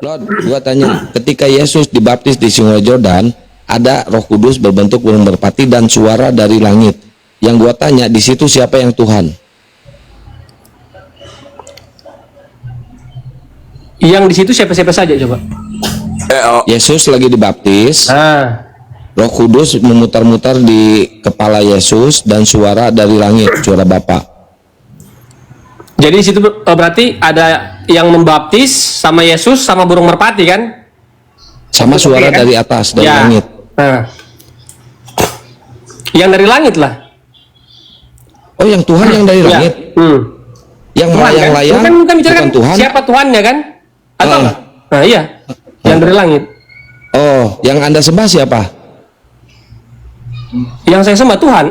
Lord, gua tanya, ketika Yesus dibaptis di Sungai Yordan, ada Roh Kudus berbentuk burung merpati dan suara dari langit. Yang gua tanya, di situ siapa yang Tuhan? Yang di situ siapa-siapa saja coba? Yesus lagi dibaptis. Roh Kudus memutar-mutar di kepala Yesus dan suara dari langit, suara Bapa. Jadi di situ berarti ada yang membaptis sama Yesus sama burung merpati kan? Sama suara kan? dari atas, dari Ya. langit. Nah. Yang dari langit lah. Oh, yang Tuhan yang dari langit. Yang Tuhan, melayang-layang kan? Bukan bicara kan Tuhan. siapa Tuhannya kan? Atau nah iya. Yang dari langit. Oh, yang Anda sembah siapa? Yang saya sembah Tuhan.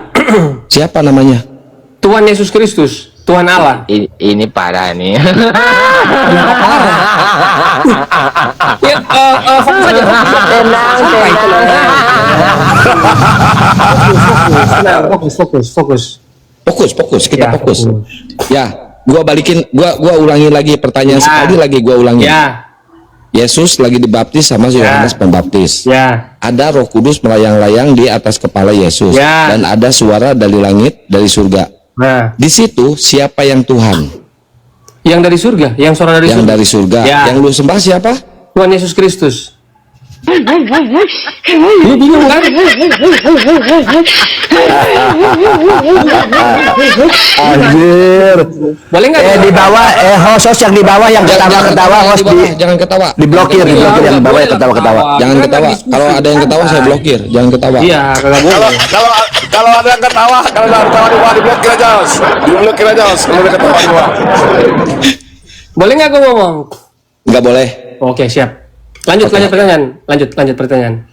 Siapa namanya? Tuhan Yesus Kristus, Tuhan Allah. Ini parah nih. Ya, fokus aja. Fokus, kita Ya, fokus. fokus. Ya, gua ulangi lagi pertanyaan sekali lagi gua ulangi. Ya, Yesus lagi dibaptis sama Yohanes Pembaptis. ya. Ada Roh Kudus melayang-layang di atas kepala Yesus Ya. dan ada suara dari langit, dari surga. Nah, Di situ siapa yang Tuhan? yang dari surga, yang suara dari Yang surga. dari surga. Ya. Yang lu sembah siapa? Tuhan Yesus Kristus. Lu bingung kan? Anjir. Boleh nggak? Di bawah, host yang di bawah yang ketawa-ketawa, host jangan ketawa. diblokir yang di bawah yang ketawa-ketawa. Jangan ketawa. Kalau ada yang ketawa saya blokir. Jangan ketawa. Iya, kagak boleh. Kalau ada yang ketawa, kalau ada yang ketawa di bawah diblokir aja, Os. Diblokir aja, Os. Kalau ada ketawa di bawah. Boleh nggak gue ngomong? Nggak boleh. Oke, siap. Lanjut pertanyaan. Lanjut pertanyaan.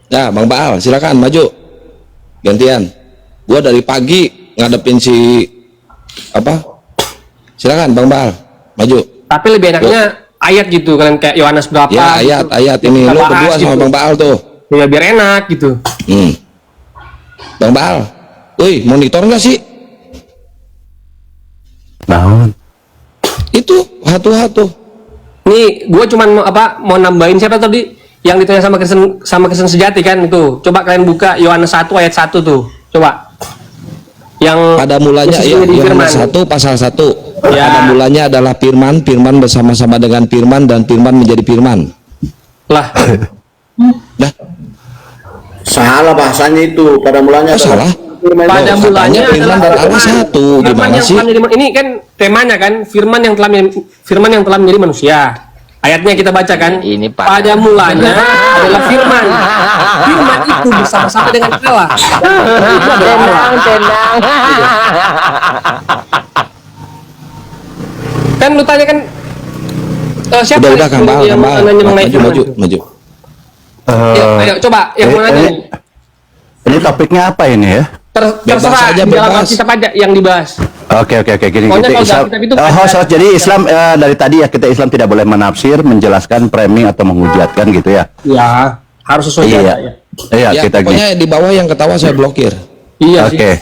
Nah, Bang Baal, silakan maju. Gantian. Gua dari pagi ngadepin si apa? Silakan Bang Baal, maju. Tapi lebih enaknya ayat gitu, kalian kayak Yohanes berapa? Ya, ayat ini Kita lu bahas berdua sama gitu. Bang Baal tuh. Ya biar enak gitu. Bang Baal. Woi, monitor nggak sih? Naon? Itu hatu-hatu. Nih, gue cuman mau nambahin siapa tadi yang ditanya sama Kristen sejati kan itu. Coba kalian buka Yohanes 1 ayat 1 tuh. Coba. Yang Pada mulanya ya, di firman. Yohanes 1 pasal 1. Ya. Pada mulanya adalah firman, firman bersama-sama dengan firman dan firman menjadi firman. Lah, Dah, Salah bahasanya itu. Pada mulanya oh, salah. pada Loh, mulanya katanya firman dan Allah satu. Firman Gimana yang sih? telah menjadi, ini kan temanya kan firman yang telah menjadi manusia. Ayatnya kita baca kan. Ini Pak. Pada mulanya adalah firman. Firman itu bersama-sama dengan Allah. Itu adalah Allah. Kan lu tanya kan siapa Udah Kang Baal, yang Kang Baal. nanya mengenai firman itu? Maju. Ya, ayo coba yang mana nih? Ini topiknya apa ini ya? Terserah aja, di dalam bebas. Alkitab aja yang dibahas. Oke, gini. Pokoknya kalau Islam, Alkitab itu host, ada- jadi Islam dari tadi ya kita Islam tidak boleh menafsir, menjelaskan, framing atau menghujatkan gitu ya. Ya, harus sesuai Iya, data ya. iya Ya, kita pokoknya di bawah yang ketawa saya blokir. Iya Oke. sih.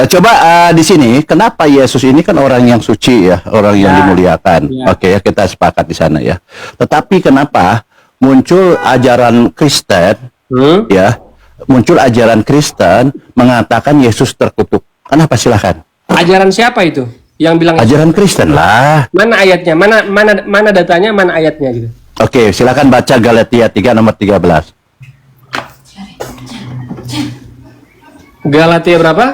Coba di sini kenapa Yesus ini kan orang yang suci ya, orang yang Ya. dimuliakan. Ya. Oke ya, kita sepakat di sana ya. Tetapi kenapa muncul ajaran Kristen ya? Muncul ajaran Kristen mengatakan Yesus terkutuk. Kenapa, silahkan? Ajaran siapa itu? Yang bilang Ajaran Kristen lah. mana ayatnya? Mana datanya? Mana ayatnya gitu? Oke, silakan baca Galatia 3 nomor 13. Galatia berapa?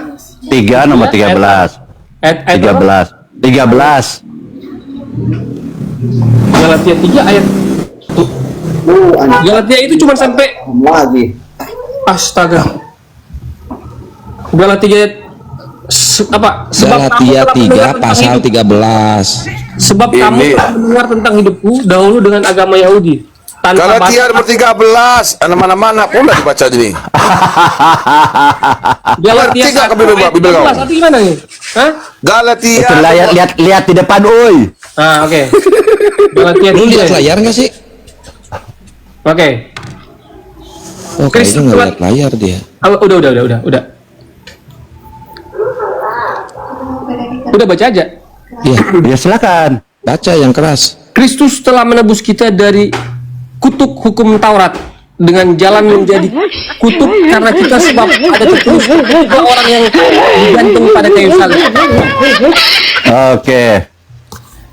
3 nomor 13. Ayat berapa? 13. Galatia 3 ayat. Galatia itu cuma sampai lagi. astaga. Galatia ayat apa? Galatia 3 pasal 13. Sebab kamu Ini. telah mendengar tentang hidupku dahulu dengan agama Yahudi. Tanpa Galatia nomor 13, mana-mana pun udah dibaca jadi. Galatia Ngerti nggak 1 Bibel ayat kau? 13 artinya gimana nih? Hah? Galatia. Itu lihat di depan, oi. Ah, oke. Galatia Lu 3. lihat layar nggak sih? Oke. Oh, kayaknya nggak lihat layar dia. Oh, udah. Udah baca aja. Iya, Ya silakan. baca yang keras. Kristus telah menebus kita dari kutuk hukum Taurat dengan jalan menjadi kutuk karena kita sebab ada tertulis tiga orang yang digantung pada kayu salib. Oke.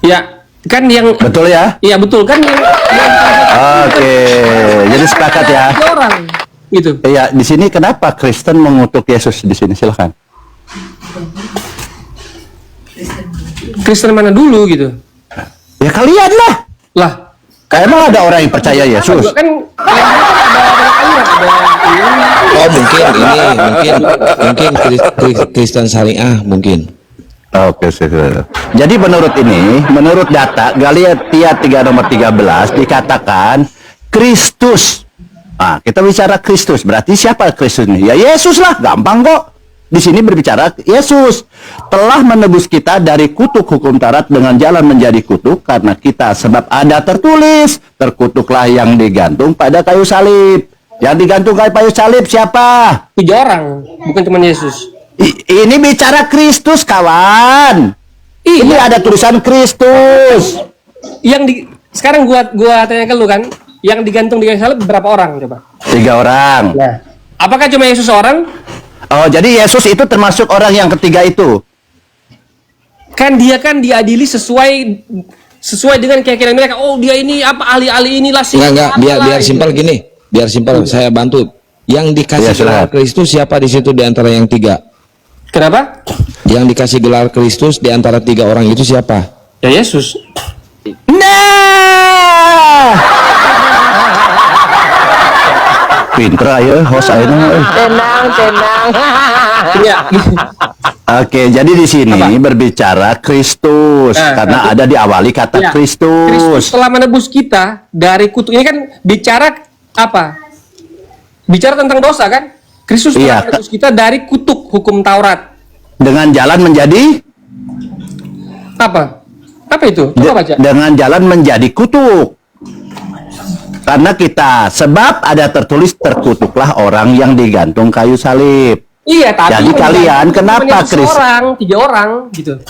Ya, kan yang Betul ya? iya betul kan yang Oke. Jadi sepakat ya. tiga orang gitu. Iya, di sini kenapa Kristen mengutuk Yesus di sini? Silakan. Kristen mana dulu gitu. Ya kalian lah. Lah, Emang ada orang yang percaya Yesus? kan Oh mungkin Kristen Syariah mungkin. Oke, jadi menurut data Galatia 3 nomor 13 dikatakan Kristus. Nah, kita bicara Kristus, berarti siapa Kristus ini? Ya Yesus lah, gampang kok. Di sini berbicara Yesus telah menebus kita dari kutuk hukum Taurat dengan jalan menjadi kutuk karena kita sebab ada tertulis terkutuklah yang digantung pada kayu salib. Yang digantung kayu salib siapa? tiga orang, bukan cuma Yesus. Ini bicara Kristus, kawan. Ini ada tulisan Kristus. Sekarang gua tanya ke lu kan, yang digantung di kayu salib berapa orang coba? 3 orang. Nah, apakah cuma Yesus orang? Oh, jadi Yesus itu termasuk orang yang ketiga itu. Kan dia diadili sesuai dengan keyakinan mereka. Oh, dia ini apa ahli-ahli inilah sih. Enggak, biar simpel gini. Biar simpel, saya bantu. Yang dikasih gelar Kristus siapa di situ di antara yang 3? Kenapa? Yang dikasih gelar Kristus di antara 3 orang itu siapa? Ya Yesus. Nah, pinter aja host aja. Tenang. Iya. Oke, jadi di sini berbicara Kristus karena ada diawali kata Ya, Kristus. Kristus telah menebus kita dari kutuk. Ini kan bicara apa? Bicara tentang dosa kan? Kristus telah menebus kita dari kutuk hukum Taurat. Dengan jalan menjadi Apa? Apa itu? Coba baca. dengan jalan menjadi kutuk. Karena kita sebab ada tertulis terkutuklah orang yang digantung kayu salib. Iya, tapi Jadi kalian kenapa Kristus? Tiga orang gitu.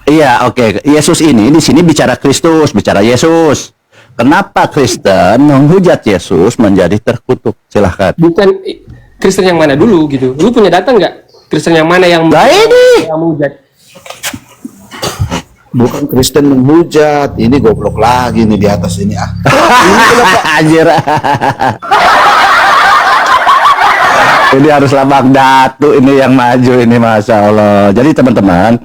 Iya, oke. Yesus ini di sini bicara Kristus, bicara Yesus. Kenapa Kristen menghujat Yesus menjadi terkutuk? Silahkan. Bukan Kristen yang mana dulu gitu. Lu punya data nggak? Kristen yang mana yang Nah ini. yang menghujat? Bukan Kristen menghujat, ini goblok lagi nih di atas ini ah. Anjir. Ini harus labak datu ini yang maju ini, Masya Allah. Jadi teman-teman,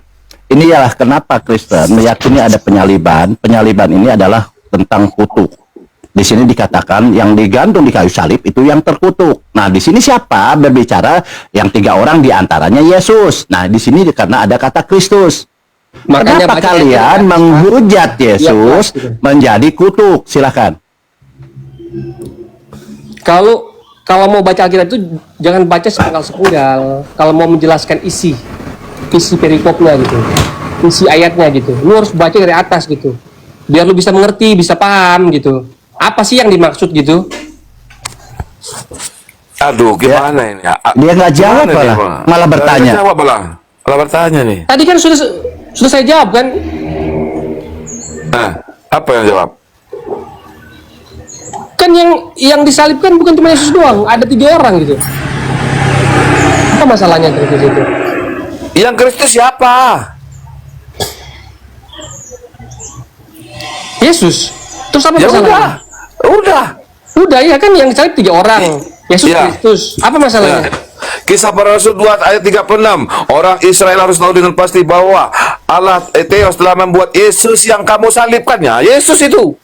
ini ialah kenapa Kristen meyakini ada penyaliban. Penyaliban ini adalah tentang kutuk. Di sini dikatakan yang digantung di kayu salib itu yang terkutuk. Nah, di sini siapa berbicara? Yang 3 orang diantaranya Yesus. Nah, di sini karena ada kata Kristus. Makanya Kenapa kalian menghujat Yesus menjadi kutuk? Silakan. Kalau mau baca Alkitab itu jangan baca sepenggal-sepenggal. Kalau mau menjelaskan isi perikopnya gitu, isi ayatnya gitu, lu harus baca dari atas gitu, biar lu bisa mengerti, bisa paham gitu. Apa sih yang dimaksud gitu? Aduh, gimana ini? Dia nggak jawab Gimana malah, nih, Pak? malah bertanya. Nggak jawab malah bertanya nih. Tadi kan sudah saya jawab kan? Nah, apa yang jawab? Kan yang disalibkan bukan cuma Yesus doang, ada 3 orang gitu. Apa masalahnya terus itu? Yang Kristus siapa? Yesus. Terus apa Ya masalahnya? udah. Ya kan yang disalib 3 orang. Yesus Ya. Kristus. Apa masalahnya? Kisah para Rasul 2 ayat 36. Orang Israel harus tahu dengan pasti bahwa Allah Theos telah membuat Yesus yang kamu salibkannya. Yesus itu.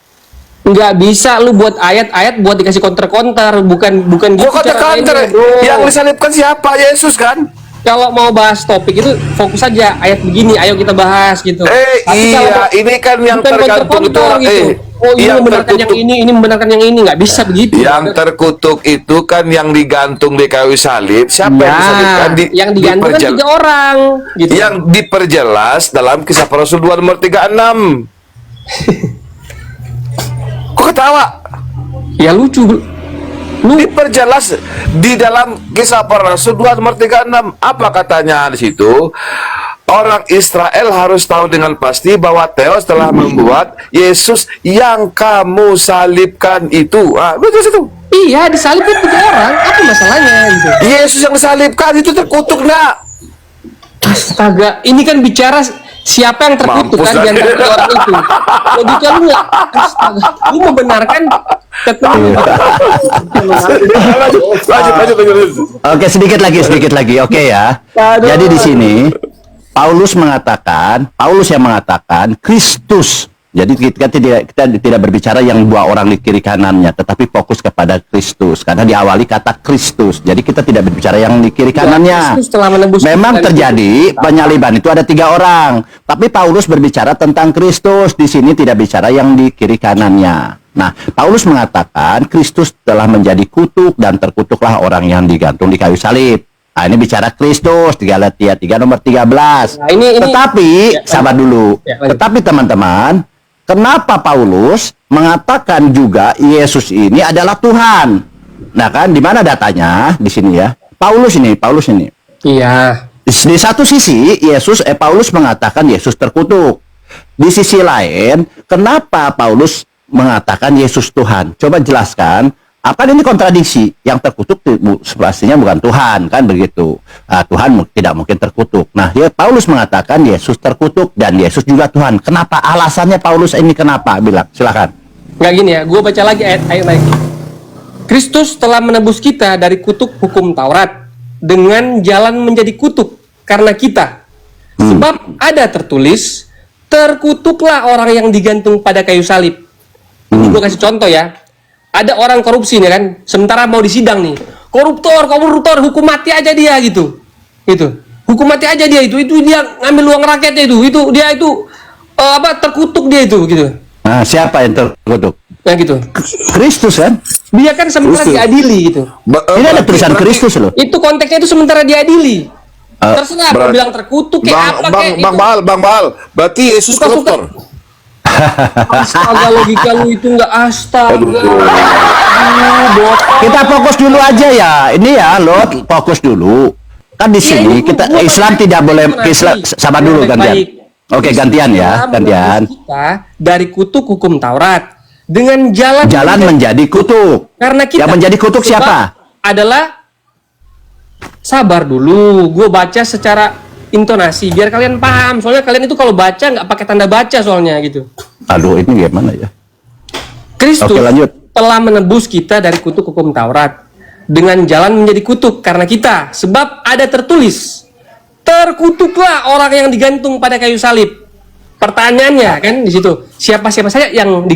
Nggak bisa lu buat ayat-ayat buat dikasih counter-counter, bukan gitu Kok cara kantor mainnya, bro. yang disalibkan siapa? Yesus kan? Kalau mau bahas topik itu fokus aja ayat begini, ayo kita bahas gitu. Tapi kalau Iya, ini kan yang bukan tergantung itu counter-counter gitu. Oh, ini yang membenarkan yang terkutuk. ini membenarkan yang ini, nggak bisa begitu. Yang terkutuk itu kan yang digantung di kayu salib. Siapa yang Ya, disalibkan? yang digantung kan 3 orang gitu. Yang diperjelas dalam Kisah para Rasul 2 nomor 36. Kok ketawa? Ya lucu. Lu Diperjelas di dalam Kisah para Rasul 2 nomor 36. Apa katanya di situ? orang Israel harus tahu dengan pasti bahwa Theos telah membuat Yesus yang kamu salibkan itu. Betul itu. Iya, disalibkan 3 orang. Apa masalahnya gitu? Yesus yang disalibkan itu terkutuk nak. Astaga, ini kan bicara siapa yang terkutuk Mampus kan di antara 3 orang itu. Logika lu nggak? Astaga, lu membenarkan Lanjut. Oke, sedikit lagi. Oke ya. Jadi di sini Paulus yang mengatakan Kristus. Jadi kita tidak berbicara yang 2 orang di kiri kanannya, tetapi fokus kepada Kristus. Karena diawali kata Kristus. Jadi kita tidak berbicara yang di kiri kanannya. Kristus telah menebus Memang kita terjadi penyaliban itu ada 3 orang, tapi Paulus berbicara tentang Kristus. Di sini tidak bicara yang di kiri kanannya. Nah, Paulus mengatakan Kristus telah menjadi kutuk dan terkutuklah orang yang digantung di kayu salib. Nah, ini bicara Kristus, di Galatia 3 nomor 13. Nah, ini Tetapi, sabar dulu. lanjut. Tetapi teman-teman, kenapa Paulus mengatakan juga Yesus ini adalah Tuhan? Nah kan, di mana datanya? Di sini ya. Paulus ini. Iya. Di satu sisi, Paulus mengatakan Yesus terkutuk. Di sisi lain, kenapa Paulus mengatakan Yesus Tuhan? Coba jelaskan. Apa ini kontradiksi? Yang terkutuk pastinya bukan Tuhan, kan begitu. Tuhan tidak mungkin terkutuk. Nah, Paulus mengatakan Yesus terkutuk dan Yesus juga Tuhan. Kenapa? Alasannya Paulus ini kenapa? Bilang, silakan. Nggak gini ya, gue baca lagi ayat lagi. Kristus telah menebus kita dari kutuk hukum Taurat dengan jalan menjadi kutuk karena kita. Sebab ada tertulis, terkutuklah orang yang digantung pada kayu salib. Ini gue kasih contoh ya. Ada orang korupsi nih kan, sementara mau disidang nih. Koruptor, hukum mati aja dia gitu. Hukum mati aja dia itu dia ngambil uang rakyatnya itu dia terkutuk dia itu gitu. Nah, siapa yang terkutuk? Nah gitu. Kristus kan? Dia kan sementara diadili gitu. Ini ada tulisan Kristus loh. Itu konteksnya itu sementara diadili. Terserah mau bilang terkutuk kayak apa kayak Bang Baal, berarti Yesus Suka-suka. koruptor. Astaga, logika lu itu enggak astaga. Kita fokus dulu aja ya. Ini ya, lo fokus dulu. Kan di sini ini kita gua Islam tanya tidak boleh nanti. sabar dulu gantian. Baik. Oke, gantian ya, Islam gantian. menebus kita dari kutuk hukum Taurat dengan jalan Menjadi kutuk. karena kita Yang menjadi kutuk sebab siapa? adalah sabar dulu, gue baca secara intonasi biar kalian paham. Soalnya kalian itu kalau baca nggak pakai tanda baca soalnya gitu. Aduh, ini gimana ya? Kristus Oke, lanjut. telah menebus kita dari kutuk hukum Taurat dengan jalan menjadi kutuk karena kita. Sebab ada tertulis, terkutuklah orang yang digantung pada kayu salib. Pertanyaannya kan di situ, siapa saja yang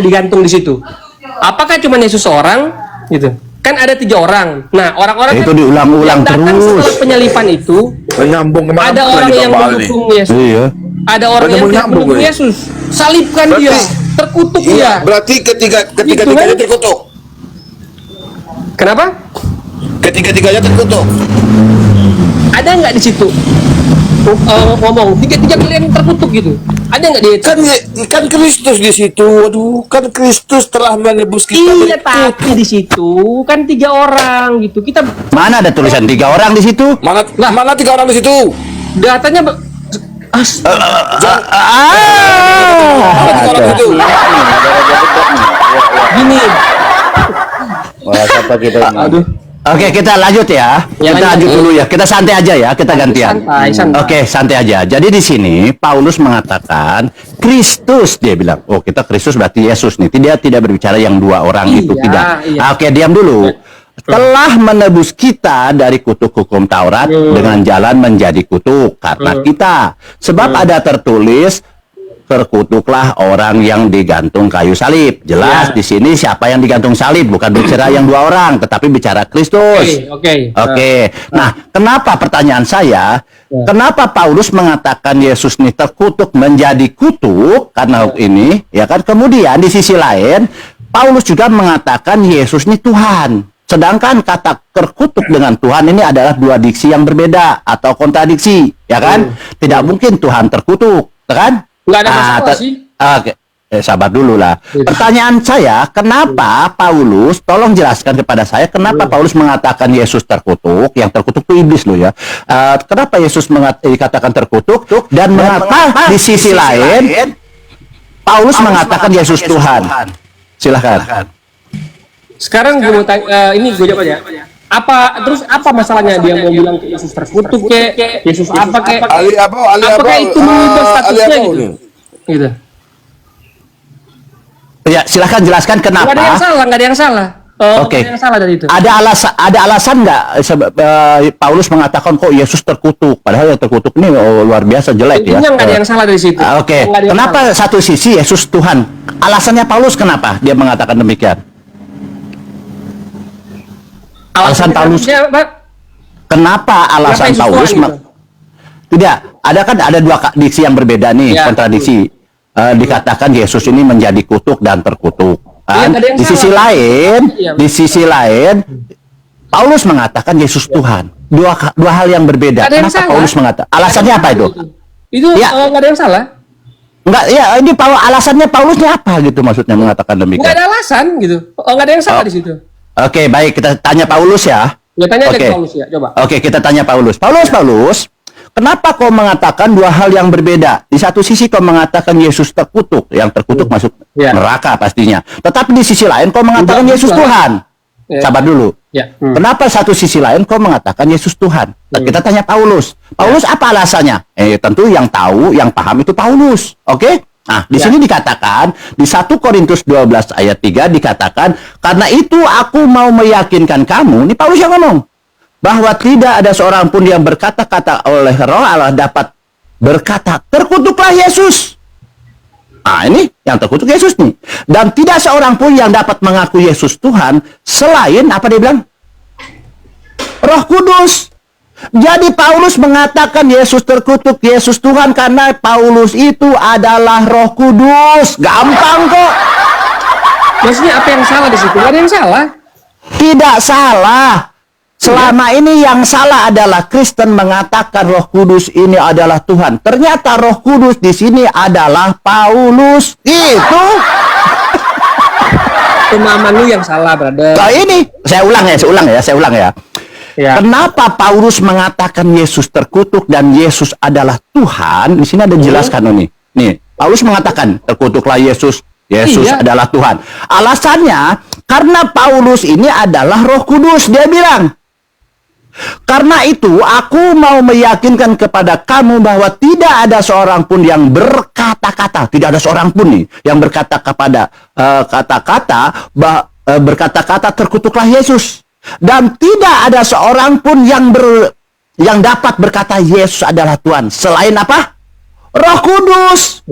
digantung di situ? Apakah cuma Yesus seorang? Gitu. Kan ada 3 orang. Nah, orang-orang Itu kan diulang-ulang yang datang terus. setelah penyalipan itu, Menyambung kemana? ada orang yang mendukung Yesus. Iya. Ada orang yang tidak Menyambung, mendukung ya. Yesus. Salibkan dia, terkutuk Iya, dia. berarti ketiga-tiganya Gitu kan? terkutuk. Kenapa? Ketiga-tiganya terkutuk. Ada nggak di situ ngomong 3 kalian terkutuk gitu? Ada nggak di Kan Kristus di situ. Aduh, kan Kristus telah menebus kita. Iya, tapi di situ kan 3 orang gitu. Kita Mana ada tulisan 3 orang di situ? Mana 3 orang di situ? datanya Mana 3 orang di situ? gini. Aduh. Oke, kita lanjut ya. Ya, Kita lanjut lanjut. dulu ya. Kita santai aja ya. Kita gantian. Santai. Oke, santai aja. Jadi di sini Paulus mengatakan Kristus, dia bilang, oh kita Kristus berarti Yesus nih. Dia tidak berbicara yang 2 orang itu, Iya, tidak. iya. Oke, diam dulu. Telah menebus kita dari kutuk hukum Taurat dengan jalan menjadi kutuk karena kita. Sebab ada tertulis, terkutuklah orang yang digantung kayu salib. Jelas di sini siapa yang digantung salib, bukan bicara yang 2 orang, tetapi bicara Kristus. Oke. Nah, kenapa pertanyaan saya? Kenapa Paulus mengatakan Yesus ini terkutuk menjadi kutuk karena ini, ya kan? Kemudian di sisi lain, Paulus juga mengatakan Yesus ini Tuhan. Sedangkan kata terkutuk dengan Tuhan ini adalah 2 diksi yang berbeda atau kontradiksi, ya kan? Tidak mungkin Tuhan terkutuk, kan? Nggak ada masalah sih. Oke. sabar dulu lah. Pertanyaan saya, kenapa Paulus, tolong jelaskan kepada saya, kenapa Paulus mengatakan Yesus terkutuk? Yang terkutuk itu iblis loh ya. Kenapa Yesus dikatakan terkutuk? Dan mengapa di sisi lain Paulus mengatakan Yesus Tuhan? Silahkan. Sekarang gue mau tanya, ini gue jawab aja. Apa masalahnya dia mau bilang Yesus terkutuk Yesus apa apakah itu mengubah statusnya gitu? Gitu. Ya, silahkan jelaskan kenapa. Nggak ada yang salah. Oke. Nggak ada yang salah dari itu. Ada alasan nggak Paulus mengatakan kok Yesus terkutuk? Padahal yang terkutuk ini luar biasa jelek ya. Intinya nggak ada yang salah dari situ. Oke. Kenapa satu sisi Yesus Tuhan? Alasannya Paulus kenapa dia mengatakan demikian? Alasan Paulus. Kenapa alasan Paulus? Tidak. Ada dua diksi yang berbeda nih, kontradiksi. Dikatakan Yesus ini menjadi kutuk dan terkutuk. Di sisi lain, Paulus mengatakan Yesus Tuhan. Dua hal yang berbeda. Kenapa Paulus mengatakan? Alasannya apa itu? Itu nggak ada yang salah. Enggak, ya ini alasannya Paulusnya apa gitu maksudnya mengatakan demikian? Nggak ada alasan gitu. Nggak ada yang salah di situ. Oke, baik, kita tanya Paulus ya. Ya tanya aja ke Paulus ya, coba. Oke, kita tanya Paulus. Paulus, kenapa kau mengatakan dua hal yang berbeda? Di satu sisi kau mengatakan Yesus terkutuk, yang terkutuk masuk neraka pastinya. Tetapi di sisi lain kau mengatakan Yesus Tuhan. Sabar dulu. Kenapa satu sisi lain kau mengatakan Yesus Tuhan? Kita tanya Paulus. Paulus apa alasannya? Tentu yang tahu, yang paham itu Paulus. Oke? Nah, di sini dikatakan, di 1 Korintus 12 ayat 3 dikatakan, karena itu aku mau meyakinkan kamu, ini Paulus yang ngomong, bahwa tidak ada seorang pun yang berkata-kata oleh Roh Allah dapat berkata, terkutuklah Yesus. Nah, ini yang terkutuk Yesus nih. Dan tidak seorang pun yang dapat mengaku Yesus Tuhan, selain, apa dia bilang? Roh Kudus. Jadi Paulus mengatakan Yesus terkutuk, Yesus Tuhan, karena Paulus itu adalah Roh Kudus. Gampang kok. Maksudnya apa yang salah di situ? Nggak ada yang salah. Tidak salah. Selama ini yang salah adalah Kristen mengatakan Roh Kudus ini adalah Tuhan. Ternyata Roh Kudus di sini adalah Paulus. Itu pemahaman lu yang salah, brother. Nah ini saya ulang ya. Kenapa Paulus mengatakan Yesus terkutuk dan Yesus adalah Tuhan? Di sini ada jelaskan nih. Nih, Paulus mengatakan terkutuklah Yesus, Yesus adalah Tuhan. Alasannya karena Paulus ini adalah Roh Kudus. Dia bilang, karena itu aku mau meyakinkan kepada kamu bahwa tidak ada seorang pun yang berkata-kata, tidak ada seorang pun nih yang berkata kepada berkata-kata terkutuklah Yesus. Dan tidak ada seorang pun yang dapat berkata Yesus adalah Tuhan selain apa? Roh Kudus.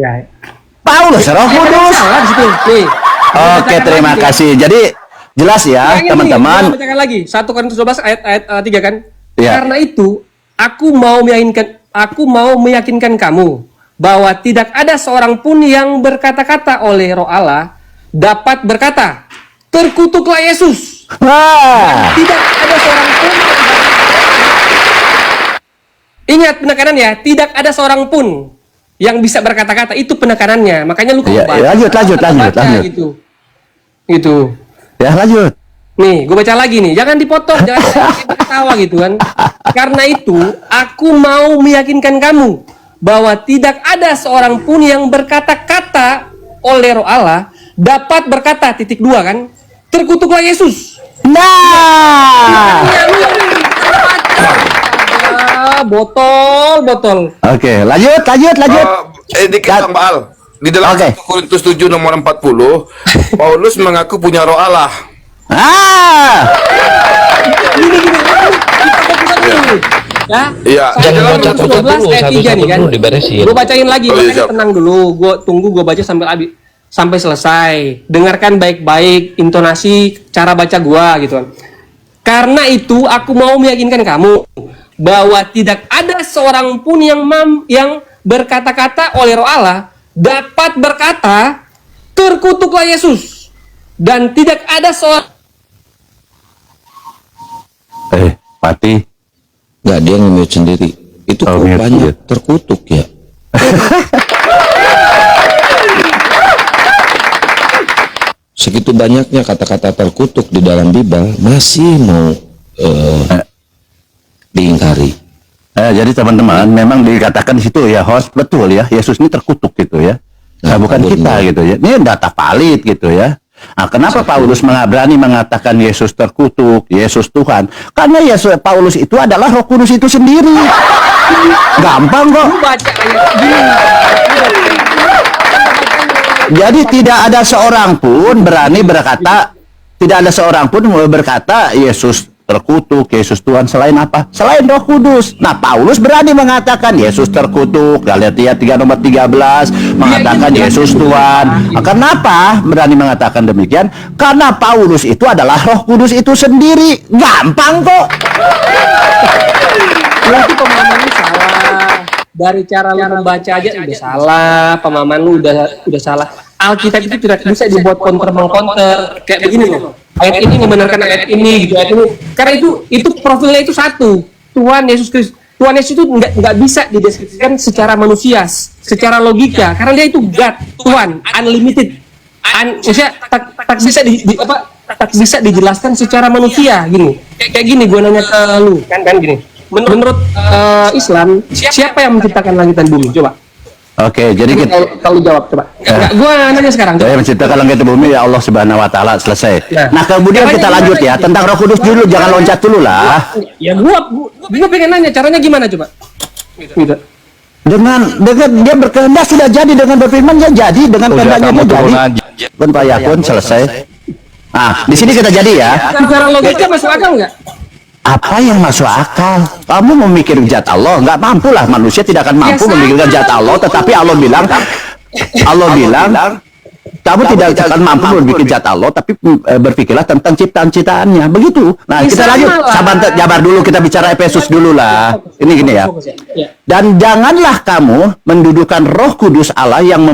Paulus Roh Kudus. Oke, terima kasih. Jadi jelas ya, teman-teman. Bacakan lagi 1 Korintus 12 ayat 3 kan? Karena itu aku mau meyakinkan kamu bahwa tidak ada seorang pun yang berkata-kata oleh Roh Allah dapat berkata, terkutuklah Yesus. Tidak ada seorang pun. Ingat penekanannya, tidak ada seorang pun yang bisa berkata-kata, itu penekanannya. Makanya lu lanjut. Gitu. Ya, lanjut. Nih, gue baca lagi nih. Jangan dipotong, jangan ketawa gitu kan. Karena itu, aku mau meyakinkan kamu bahwa tidak ada seorang pun yang berkata-kata oleh Roh Allah dapat berkata, titik 2 kan, terkutuklah Yesus. Botol. Oke, lanjut. Dikit Bang Baal. Di dalam 1 Korintus 7 nomor 40, Paulus mengaku punya Roh Allah. Jangan baca 12 ayat 3 nih kan. Gue bacain lagi, makanya tenang dulu. Gue baca sampai selesai. Dengarkan baik-baik intonasi cara baca gua gitu kan. Karena itu aku mau meyakinkan kamu bahwa tidak ada seorang pun yang berkata-kata oleh Roh Allah dapat berkata, terkutuklah Yesus. Dan tidak ada seorang Pati. Nggak, dia nge-mute sendiri. Itu kok banyak terkutuk ya. segitu banyaknya kata-kata terkutuk di dalam Bible masih mau diingkari. Jadi teman-teman, memang dikatakan di situ ya, host, betul ya, Yesus ini terkutuk gitu ya. Nah, bukan kita gitu ya. Ini data valid gitu ya. Nah, kenapa Paulus berani mengatakan Yesus terkutuk, Yesus Tuhan? Karena Paulus itu adalah Roh Kudus itu sendiri. Gampang kok. Baca ayat gini. Jadi tidak ada seorang pun berani berkata, tidak ada seorang pun berkata Yesus terkutuk, Yesus Tuhan selain apa? Selain Roh Kudus. Nah, Paulus berani mengatakan Yesus terkutuk. Galatia 3 nomor 13 mengatakan Yesus Tuhan. Nah, kenapa berani mengatakan demikian? Karena Paulus itu adalah Roh Kudus itu sendiri. Gampang kok. Berarti pemahaman lu salah. Dari cara lu membaca aja udah salah, pemahaman lu udah salah. Alkitab itu tidak bisa dibuat counter-mengcounter. Kayak begini loh. Ayat ini membenarkan ayat ini gitu, ayat ini. Karena itu profilnya itu satu. Tuhan Yesus Kristus. Tuhan Yesus itu nggak bisa dideskripsikan secara manusia, secara logika. Karena dia itu God, Tuhan, unlimited. Maksudnya tak bisa dijelaskan secara manusia gini. Kayak gini gue nanya ke lu, kan gini. Menurut Islam, siapa yang menciptakan langit dan bumi? Coba. Oke, jadi kita Kalau jawab coba. Enggak, gua nanya sekarang. saya menciptakan langit dan bumi ya Allah Subhanahu wa taala, selesai. Nah, kemudian kita lanjut ya tentang Roh Kudus dulu, jangan loncat dulu lah. Ya gua pengen nanya caranya gimana coba? Gitu. Dengan dia berkehendak sudah jadi, dengan berfirman ya jadi, dengan kehendaknya dia jadi. Kun payakun selesai. Nah, di sini kita jadi ya. Secara logika masuk akal enggak? Apa yang masuk akal? Kamu memikir zat Allah, nggak mampu lah, manusia tidak akan mampu memikirkan zat Allah. Tetapi Allah bilang, kamu tidak akan mampu memikir zat Allah, tapi berpikirlah tentang ciptaan-ciptaannya. Begitu. Nah, kita lanjut. Sabar dulu, kita bicara Efesus dulu lah. Ini gini ya. Dan janganlah kamu mendudukan Roh Kudus Allah yang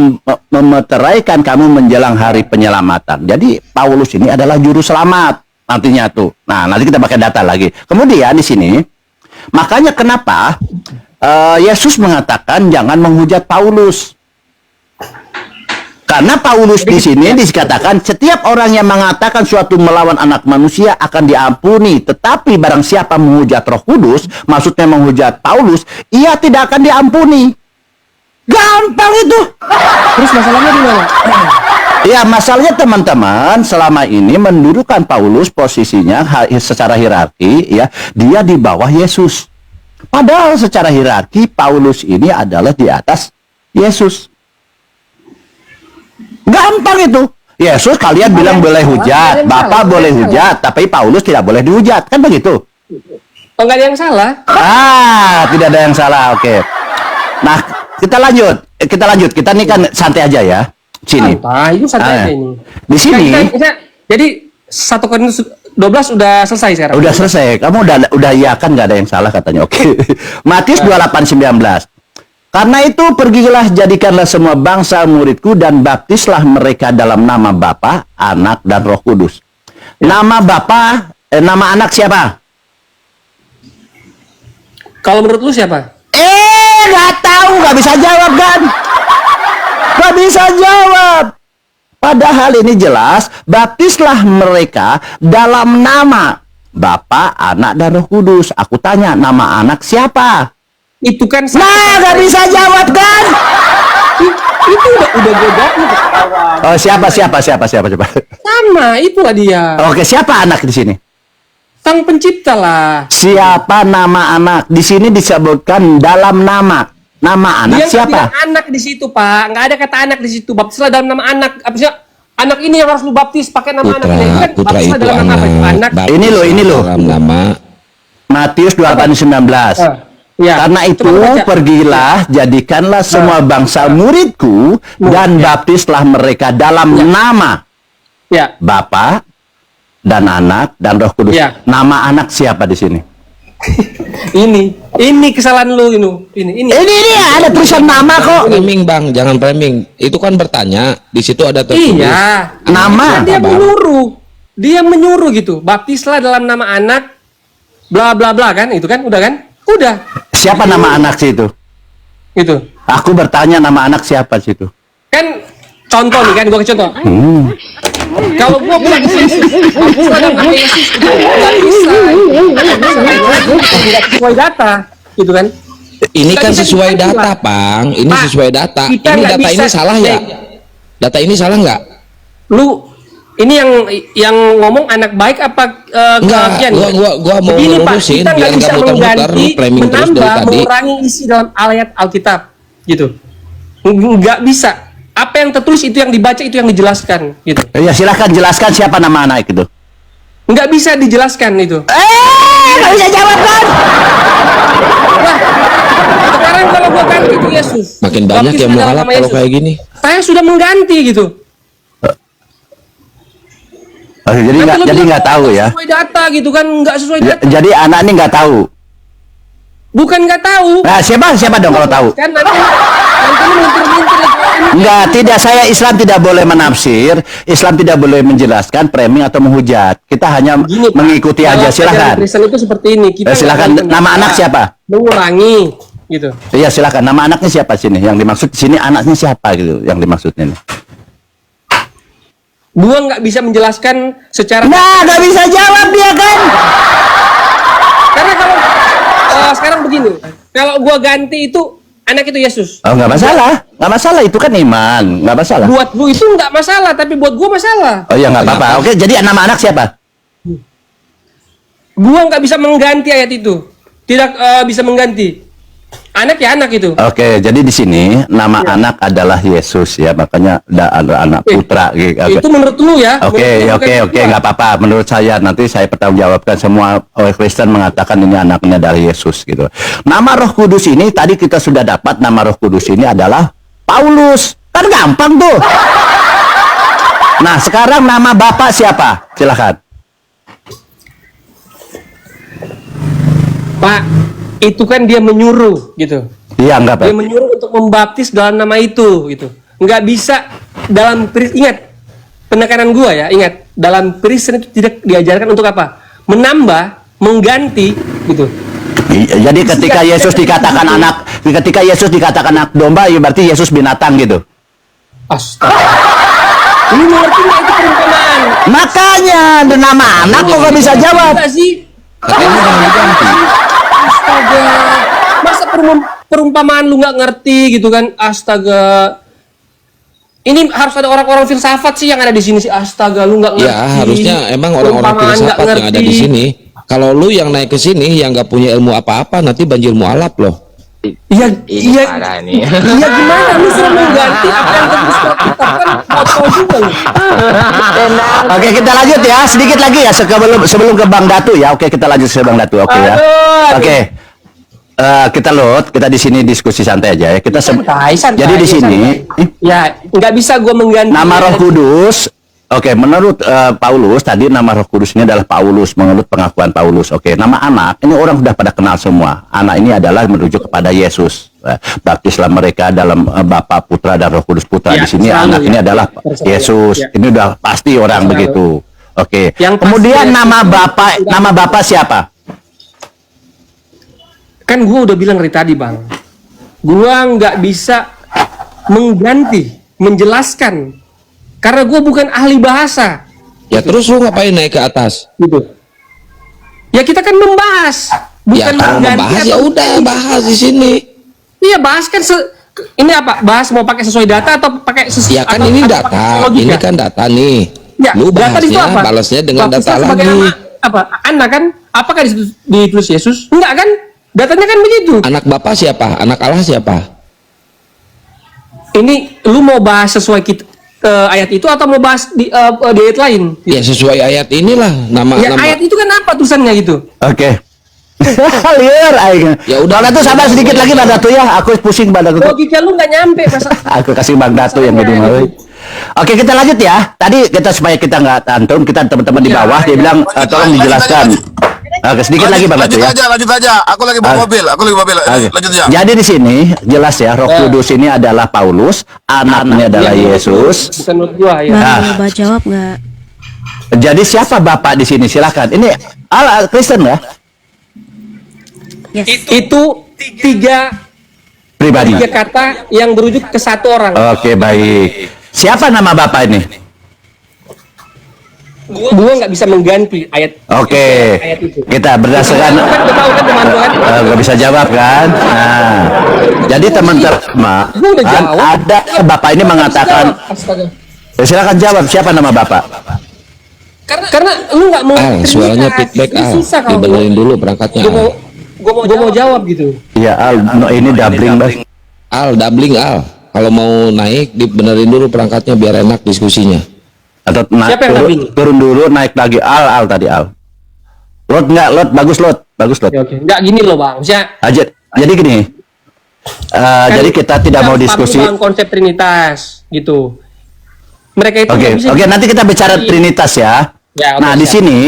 memeteraikan kamu menjelang hari penyelamatan. Jadi Paulus ini adalah juru selamat. Nantinya tuh. Nah, nanti kita pakai data lagi. Kemudian di sini, makanya kenapa Yesus mengatakan jangan menghujat Paulus. Karena Paulus di sini dikatakan setiap orang yang mengatakan suatu melawan anak manusia akan diampuni. Tetapi barang siapa menghujat Roh Kudus, maksudnya menghujat Paulus, ia tidak akan diampuni. Gampang itu. Terus masalahnya di mana? Ya, masalahnya teman-teman selama ini mendudukan Paulus posisinya secara hierarki ya, dia di bawah Yesus. Padahal secara hierarki Paulus ini adalah di atas Yesus. Gampang itu. Yesus kalian bilang boleh hujat, Bapak boleh hujat, tapi Paulus tidak boleh dihujat, kan begitu? Oh, nggak ada yang salah. Tidak ada yang salah. Oke. Nah, kita lanjut. Kita ini kan santai aja ya. Sini. Itu santai aja ini. Di sini. Jadi 1 Korintus 12 udah selesai sekarang. Udah selesai. Kamu udah iya kan, nggak ada yang salah katanya. Oke. Matius 28:19. Karena itu pergilah, jadikanlah semua bangsa muridku dan baptislah mereka dalam nama Bapa, Anak dan Roh Kudus. Nama Bapa, nama anak siapa? Kalau menurut lu siapa? Nggak tahu, nggak bisa jawab kan? Nggak bisa jawab. Padahal ini jelas, baptislah mereka dalam nama Bapa, Anak, dan Roh Kudus. Aku tanya, nama anak siapa? Itu kan Nggak bisa jawab kan? itu udah gue jawab lu awal. Oh, siapa coba? Sama, itulah dia. Oke, siapa anak di sini? Sang pencipta lah. Siapa nama anak? Di sini disebutkan dalam nama. Nama anak Dia siapa? nggak bilang anak di situ, Pak. Nggak ada kata anak di situ. Baptislah dalam nama anak. Apa sih? Anak ini yang harus lu baptis pakai nama anak. Putra itu dalam nama anak. baptis Ini loh. dalam nama Matius 28:19. Ya. Karena itu Coba baca. pergilah, jadikanlah semua bangsa muridku dan baptislah mereka dalam nama Ya. Bapa dan Anak dan Roh Kudus. Ya. Nama anak siapa di sini? Ini kesalahan lu ini. Ini ada tulisan nama kok. framing, Bang, jangan framing. Itu kan bertanya, di situ ada tertulis. Iya. Nama. Dia menyuruh gitu. Baptislah dalam nama anak bla bla bla kan? Itu kan udah kan? Udah. Siapa nama anak situ? Itu. Aku bertanya nama anak siapa situ? Kan contoh nih kan gua ke contoh. Kalau gua bilang Yesus, aku ada pakai Yesus, itu nggak bisa. Nggak sesuai data, gitu kan? Ini Nggak kan bisa sesuai diganti, data, Pak. Pang. Ini Pak, sesuai data. kita Ini nggak data bisa, ini salah ya? Nek. Data ini salah nggak? Lu ini yang ngomong anak baik apa Enggak, kalian? gua mau Begini, Pak, ngelurusin kita biar nggak bisa nggak muter-muter, mengganti, lu framing terus dari menambah, tadi. mengurangi isi dalam ayat Alkitab, gitu. Nggak bisa. Apa yang tertulis itu yang dibaca, itu yang dijelaskan, gitu. Ya silakan jelaskan siapa nama anak itu. Nggak bisa dijelaskan itu. Nggak bisa jawab kan? Wah, sekarang kalau gua ganti itu Yesus. Makin banyak baptis yang dalam mualaf nama kalau Yesus. kayak gini. Saya sudah mengganti gitu. Oke, jadi Nanti lu bilang, nggak tahu ya. Sesuai data gitu kan, nggak sesuai data. Jadi anak ini nggak tahu. Bukan nggak tahu. Nah, siapa dong kalau tahu? Kan nanti lu mintir-mintir itu. Enggak, tidak, saya Islam tidak boleh menafsir, Islam tidak boleh menjelaskan, framing atau menghujat. Kita hanya Gini, Pak, mengikuti dalam aja, ajaran silakan. Kristen itu seperti ini. Kita Silakan, nggak boleh nama anak siapa? mengurangi gitu. Iya, silakan. Nama anaknya siapa sini? Yang dimaksud di sini anaknya siapa gitu? Yang dimaksudnya ini. Gua nggak bisa menjelaskan secara Nah, nggak bisa jawab dia kan? karena kalau sekarang begini, kalau gua ganti itu anak itu Yesus. Oh, nggak masalah. Itu kan iman, nggak masalah. Buat lu itu nggak masalah, tapi buat gua masalah. Oh ya nggak apa-apa. Oke, jadi nama anak siapa? Gua nggak bisa mengganti ayat itu, tidak bisa mengganti. Anak ya anak itu. Oke, jadi di sini nama anak adalah Yesus ya, makanya ada anak putra gitu. Itu menurut lu ya? Oke, Menurut lu, bukan nggak apa-apa. Menurut saya nanti saya pertanggungjawabkan, semua orang Kristen mengatakan ini anaknya dari Yesus gitu. Nama Roh Kudus ini tadi kita sudah dapat, nama Roh Kudus ini adalah Paulus. Kan gampang tuh. Nah, sekarang nama Bapak siapa? Silakan. Pak, itu kan dia menyuruh gitu. Iya, enggak, Pak. Dia menyuruh untuk membaptis dalam nama itu gitu. Nggak bisa dalam ingat penekanan gua ya, ingat dalam Kristen itu tidak diajarkan untuk apa? Menambah, mengganti gitu. Jadi ketika Yesus dikatakan anak domba, ya berarti Yesus binatang gitu. Astaga. Ini ngerti nggak itu perumpamaan? Makanya ada nama anak kok nggak bisa jawab. Enggak sih? Katanya jangan diganti. Astaga. Masa perumpamaan lu nggak ngerti gitu kan? Astaga. Ini harus ada orang-orang filsafat sih yang ada di sini sih. Astaga, lu nggak ngerti. Ya harusnya emang orang-orang Perumpamaan nggak filsafat yang ada di ngerti. sini. Kalau lu yang naik ke sini yang nggak punya ilmu apa-apa, nanti banjir mualaf loh. Iya, Ini iya. parah nih. Iya gimana? Lu suruh mengganti apa yang tertulis dalam kitab kan? Kacau juga lu. Oke, kita lanjut ya. Sedikit lagi ya sebelum ke Bang Datu ya. Oke, kita lanjut ke Bang Datu. Oke ya. Aduh. Oke. Kita di sini diskusi santai aja ya. Santai. Jadi di sini Ya, nggak bisa gua mengganti. nama Roh Kudus. Oke, menurut Paulus tadi nama Roh Kudus ini adalah Paulus, menurut pengakuan Paulus. Oke, nama anak ini orang sudah pada kenal semua. Anak ini adalah merujuk kepada Yesus. Baptislah mereka dalam Bapa, Putra dan Roh Kudus. Putra Ya, di sini selalu anak ya. ini adalah Percaya. Yesus. Ya. Ini udah pasti orang Selalu. begitu. Oke. Yang pasti Kemudian Yesus itu nama Bapak siapa? Kan gua udah bilang dari tadi, Bang. Gua nggak bisa mengganti, menjelaskan. Karena gua bukan ahli bahasa. Ya terus lu ngapain naik ke atas? Gitu. Ya kita kan membahas. Ya Bukan kalau mengganti membahas ya atau- udah bahas di sini. Iya, bahas kan ini apa? Bahas mau pakai sesuai data atau pakai Ya kan atau- ini atau data, pakai logika? ini kan data nih. Ya, Lu data di situ bahasnya, apa? balasnya dengan Baptislah data sebagai lagi. nama apa? Anak kan? Apakah di situ ditulis Yesus? Enggak kan? Datanya kan begitu. Anak bapak siapa? Anak Allah siapa? Ini lu mau bahas sesuai ayat itu atau mau bahas di ayat lain? Ya sesuai ayat inilah nama Ya, nama. ayat itu kan apa tulisannya gitu? Oke. Liar aing. Ya udah. Bang Datu sabar sedikit lagi Bang Datu ya. Aku pusing Bang Datu. Logika lu nggak nyampe masa. Aku kasih Bang Datu yang jadi malu. Oke, kita lanjut ya. Tadi kita supaya kita nggak tantrum, kita teman-teman di Ya, bawah dia ya. bilang tolong dijelaskan. Oke, sedikit lagi Bang Datu ya. Lanjut aja. Aku lagi bawa mobil. Oke. Lanjut aja. Jadi di sini jelas ya, Roh Kudus ini adalah Paulus, anaknya adalah Iya, Yesus. Bukan menurut gua ya. Nah. Bang, coba jawab nggak? Jadi siapa Bapak di sini? Silakan. Ini ala Kristen ya? Yes. Itu tiga Pribadi. kata yang berujuk ke satu orang. Oke, baik. Siapa nama Bapak ini? Gua nggak bisa mengganti ayat. Oke, Ayat itu. kita berdasarkan Kan lu tahu kan teman gua kan. nggak bisa jawab kan? Nah, jadi teman-teman Gua udah kan jawab. ada bapak ini mengatakan, Astaga. silakan jawab siapa nama bapak? Karena lu nggak mau. Suaranya Trinitas. feedback Ini susah kalau dibenerin dulu berangkatnya. gua mau jawab gitu. Ya Al, no, ini doubling bang. Doubling Kalau mau naik dibenerin dulu perangkatnya biar enak diskusinya. Atau naik Siapa yang doubling? turun dulu naik lagi Al tadi Al. Lot nggak Lot bagus Lot. Oke. Nggak gini loh bang. Maksudnya Jadi gini. kan Jadi kita tidak mau harus diskusi. paham bang konsep Trinitas gitu. Mereka itu Oke, nggak bisa oke, nanti kita bicara Trinitas ya. Ya, oke, Nah, di siap. sini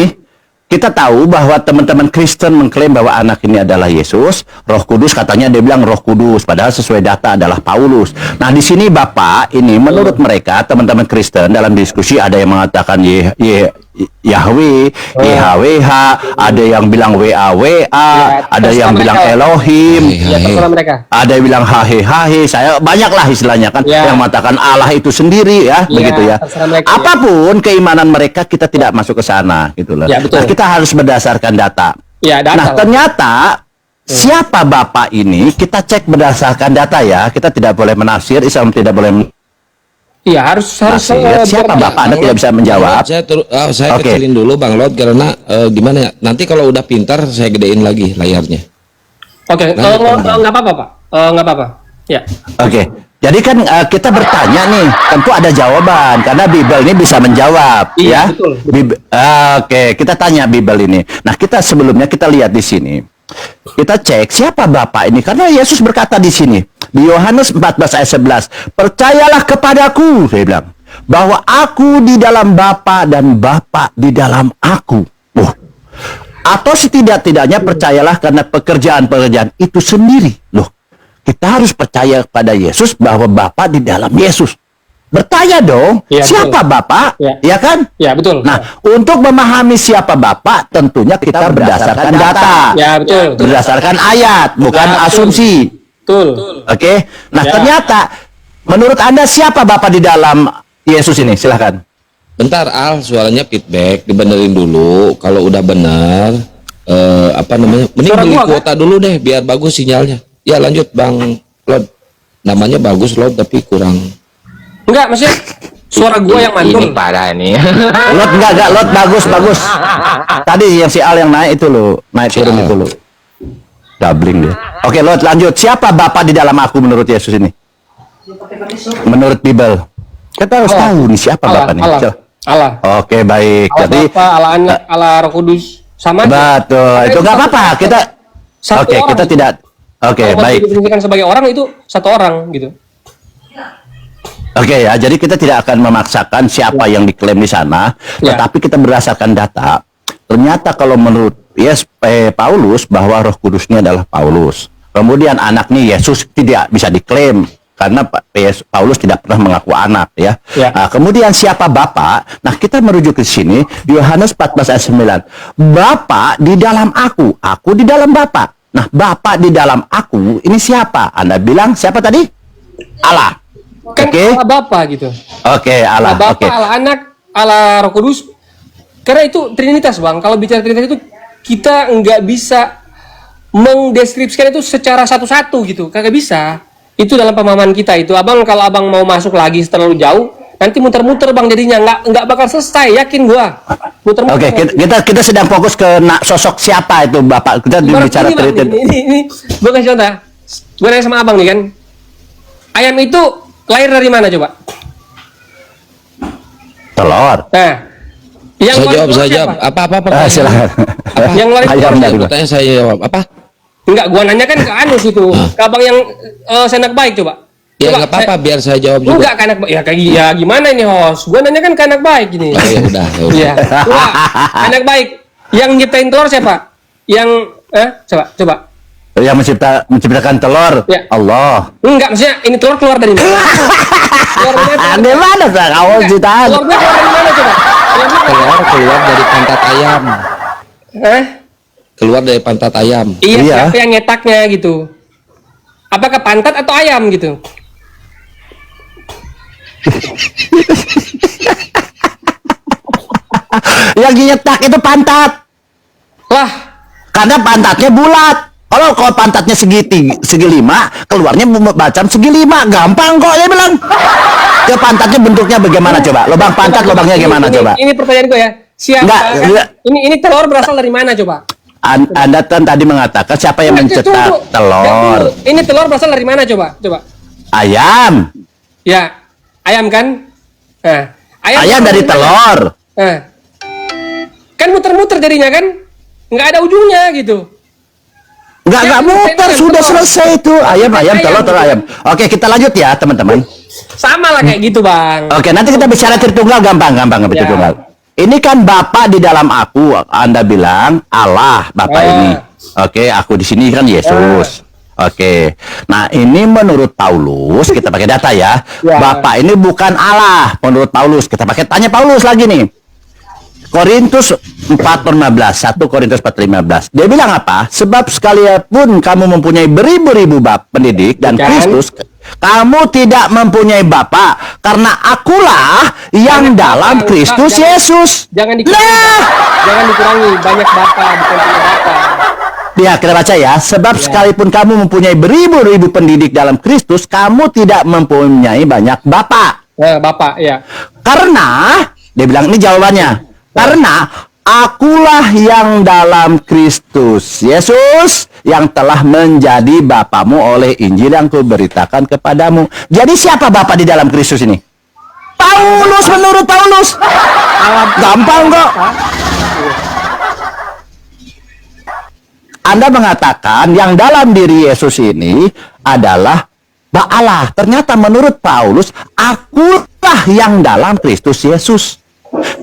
kita tahu bahwa teman-teman Kristen mengklaim bahwa anak ini adalah Yesus, Roh Kudus katanya dia bilang Roh Kudus, padahal sesuai data adalah Paulus. Nah, di sini Bapak ini menurut mereka teman-teman Kristen dalam diskusi ada yang mengatakan Yahweh, YHWH, ada yang bilang WA, ada yang bilang mereka. Elohim, Ya, terserah mereka. ada yang bilang hahe, saya banyaklah istilahnya kan Ya. yang mengatakan Allah itu sendiri ya, begitu ya. terserah mereka, Apapun keimanan mereka kita tidak masuk ke sana gitu loh. Ya, betul. Nah, kita harus berdasarkan data. Ya, data Nah, lah. ternyata siapa Bapak ini kita cek berdasarkan data ya. Kita tidak boleh menafsir, Islam tidak boleh Iya, harus menafsir. Siapa Bapak? Anda tidak bisa menjawab. Saya Oke. kecilin dulu Bang Lot karena gimana ya? Nanti kalau udah pintar saya gedein lagi layarnya. Oke, Nah, nggak apa-apa Pak. Nggak apa-apa. Ya. Oke. Jadi kan kita bertanya nih, tentu ada jawaban karena Bible ini bisa menjawab, Iya, ya. betul. Oke, kita tanya Bible ini. Nah, kita sebelumnya kita lihat di sini. Kita cek siapa Bapak ini karena Yesus berkata di sini di Yohanes 14 ayat 11, "Percayalah kepadaku," saya bilang, "bahwa aku di dalam Bapa dan Bapa di dalam aku." Atau setidak-tidaknya percayalah karena pekerjaan-pekerjaan itu sendiri. Loh, kita harus percaya kepada Yesus bahwa Bapa di dalam Yesus. Bertanya dong, Iya, siapa betul. Bapak? Iya. Ya kan? Ya, betul. Nah, untuk memahami siapa Bapak, tentunya kita berdasarkan data. Ya, betul. Berdasarkan ayat, bukan Ya, betul. asumsi. Betul. Oke? Nah, Ya. ternyata menurut Anda siapa Bapak di dalam Yesus ini? Silahkan. Bentar suaranya feedback dibenerin dulu. Kalau udah benar mending Suara beli gua, kan? kuota dulu deh biar bagus sinyalnya. Ya lanjut Bang Lot. Namanya bagus Lot tapi kurang. Enggak, maksudnya suara gua yang mantul. Ini parah nih. Lot enggak, Lot bagus. Tadi yang si Al yang naik itu loh, naik turun Al. itu loh. Doubling dia. Oke, Lot lanjut. Siapa Bapak di dalam aku menurut Yesus ini? Menurut Bible. Kita harus tahu nih siapa Bapak nih. Allah. Oke, baik. Allah Jadi Bapa, Allah Anak, Allah Roh Kudus. Sama aja. betul. Itu nggak apa-apa. Kita Satu Oke, orang. kita tidak. Oke, Kalau baik. didefinisikan sebagai orang itu satu orang gitu. Oke ya, jadi kita tidak akan memaksakan siapa yang diklaim di sana, Ya. tetapi kita berdasarkan data. Ternyata kalau menurut Paulus bahwa Roh Kudusnya adalah Paulus. Kemudian anaknya Yesus tidak bisa diklaim karena Paulus tidak pernah mengaku anak ya. Ya. Nah, kemudian siapa Bapak? Nah, kita merujuk ke sini Yohanes 14 ayat 9. Bapa di dalam aku di dalam Bapa. Nah, Bapa di dalam aku ini siapa? Anda bilang siapa tadi? Allah. Kan Oke. Allah Bapa gitu. Oke, Allah. Allah Bapa, Oke. Allah Anak, Allah Roh Kudus. Karena itu Trinitas, Bang. Kalau bicara Trinitas itu kita nggak bisa mendeskripsikan itu secara satu-satu gitu. Kagak bisa. Itu dalam pemahaman kita itu. Abang kalau abang mau masuk lagi terlalu jauh, nanti muter-muter Bang jadinya nggak bakal selesai, yakin gua. Muter-muter. Oke, kita sedang fokus ke sosok siapa itu Bapak. Kita Baru bicara ini, Bang, Trinity. ini gua kasih contoh. Gua nanya sama abang nih kan. Ayam itu lahir dari mana coba? Telur. Nah, yang Saya ngeluarin jawab, telur saya siapa? jawab. Apa pertanyaan? Silakan. Yang ngeluarin Ayam telur dari siapa? Pertanyaan saya jawab. Apa? Enggak, gua nanya kan ke Anus itu. Ke abang yang senak baik coba. Ya Coba, nggak apa-apa biar saya jawab juga. Enggak ke anak baik. Ya kayak ya gimana ini host? Gua nanya kan ke anak baik gini. Oh, ya udah. Iya. Coba, anak baik. Yang nyiptain telur siapa? Yang coba. Yang menciptakan telur. Ya. Allah. Enggak, maksudnya ini telur keluar dari mana? Keluar dari mana? Di mana sih awal ciptaan? Telurnya keluar dari mana coba? Keluar dari pantat ayam. Hah? Keluar dari pantat ayam. Iya, Iya. siapa yang nyetaknya gitu? Apakah pantat atau ayam gitu? Yang nyetak itu pantat. Lah, Karena pantatnya bulat. Kalau pantatnya segi lima, keluarnya macam segi lima. Gampang kok, dia bilang. Ke pantatnya bentuknya bagaimana coba? Lubang pantat, lubangnya gimana coba? Ini pertanyaan gue ya. Siapa? Enggak, enggak. Ini telur berasal dari mana coba? Anda kan tadi mengatakan siapa yang mencetak Tunggu. telur? Ini telur berasal dari mana coba? Coba. Ayam. Ya, ayam kan? Nah, Ayam dari telur. Nah, kan muter-muter jadinya kan? Nggak ada ujungnya gitu. Nggak muter, sudah selesai itu. Ayam, telur, ayam. Oke, kita lanjut ya, teman-teman. Sama lah kayak gitu, Bang. Oke, nanti kita bicara Tritunggal gampang Tritunggal. Ini kan Bapa di dalam aku, Anda bilang Allah, Bapa ini. Oke, aku di sini kan Yesus. Oke. Nah, ini menurut Paulus, kita pakai data ya. Bapa ini bukan Allah menurut Paulus. Kita pakai tanya Paulus lagi nih. Korintus 4:15, 1 Korintus 4:15. Dia bilang apa? Sebab sekalipun kamu mempunyai beribu-ribu pendidik dan Kristus, kamu tidak mempunyai Bapa, karena akulah yang dalam Kristus Yesus. Jangan dikurangi banyak Bapa, bukan cuma Bapa. Ya, kita baca ya. Sebab sekalipun kamu mempunyai beribu-ribu pendidik dalam Kristus, kamu tidak mempunyai banyak Bapa. Bapa, ya. Karena, dia bilang ini jawabannya. Karena akulah yang dalam Kristus Yesus yang telah menjadi Bapamu oleh Injil yang kuberitakan kepadamu. Jadi siapa Bapa di dalam Kristus ini? Paulus, menurut Paulus. Gampang kok. Anda mengatakan yang dalam diri Yesus ini adalah Allah. Ternyata menurut Paulus, akulah yang dalam Kristus Yesus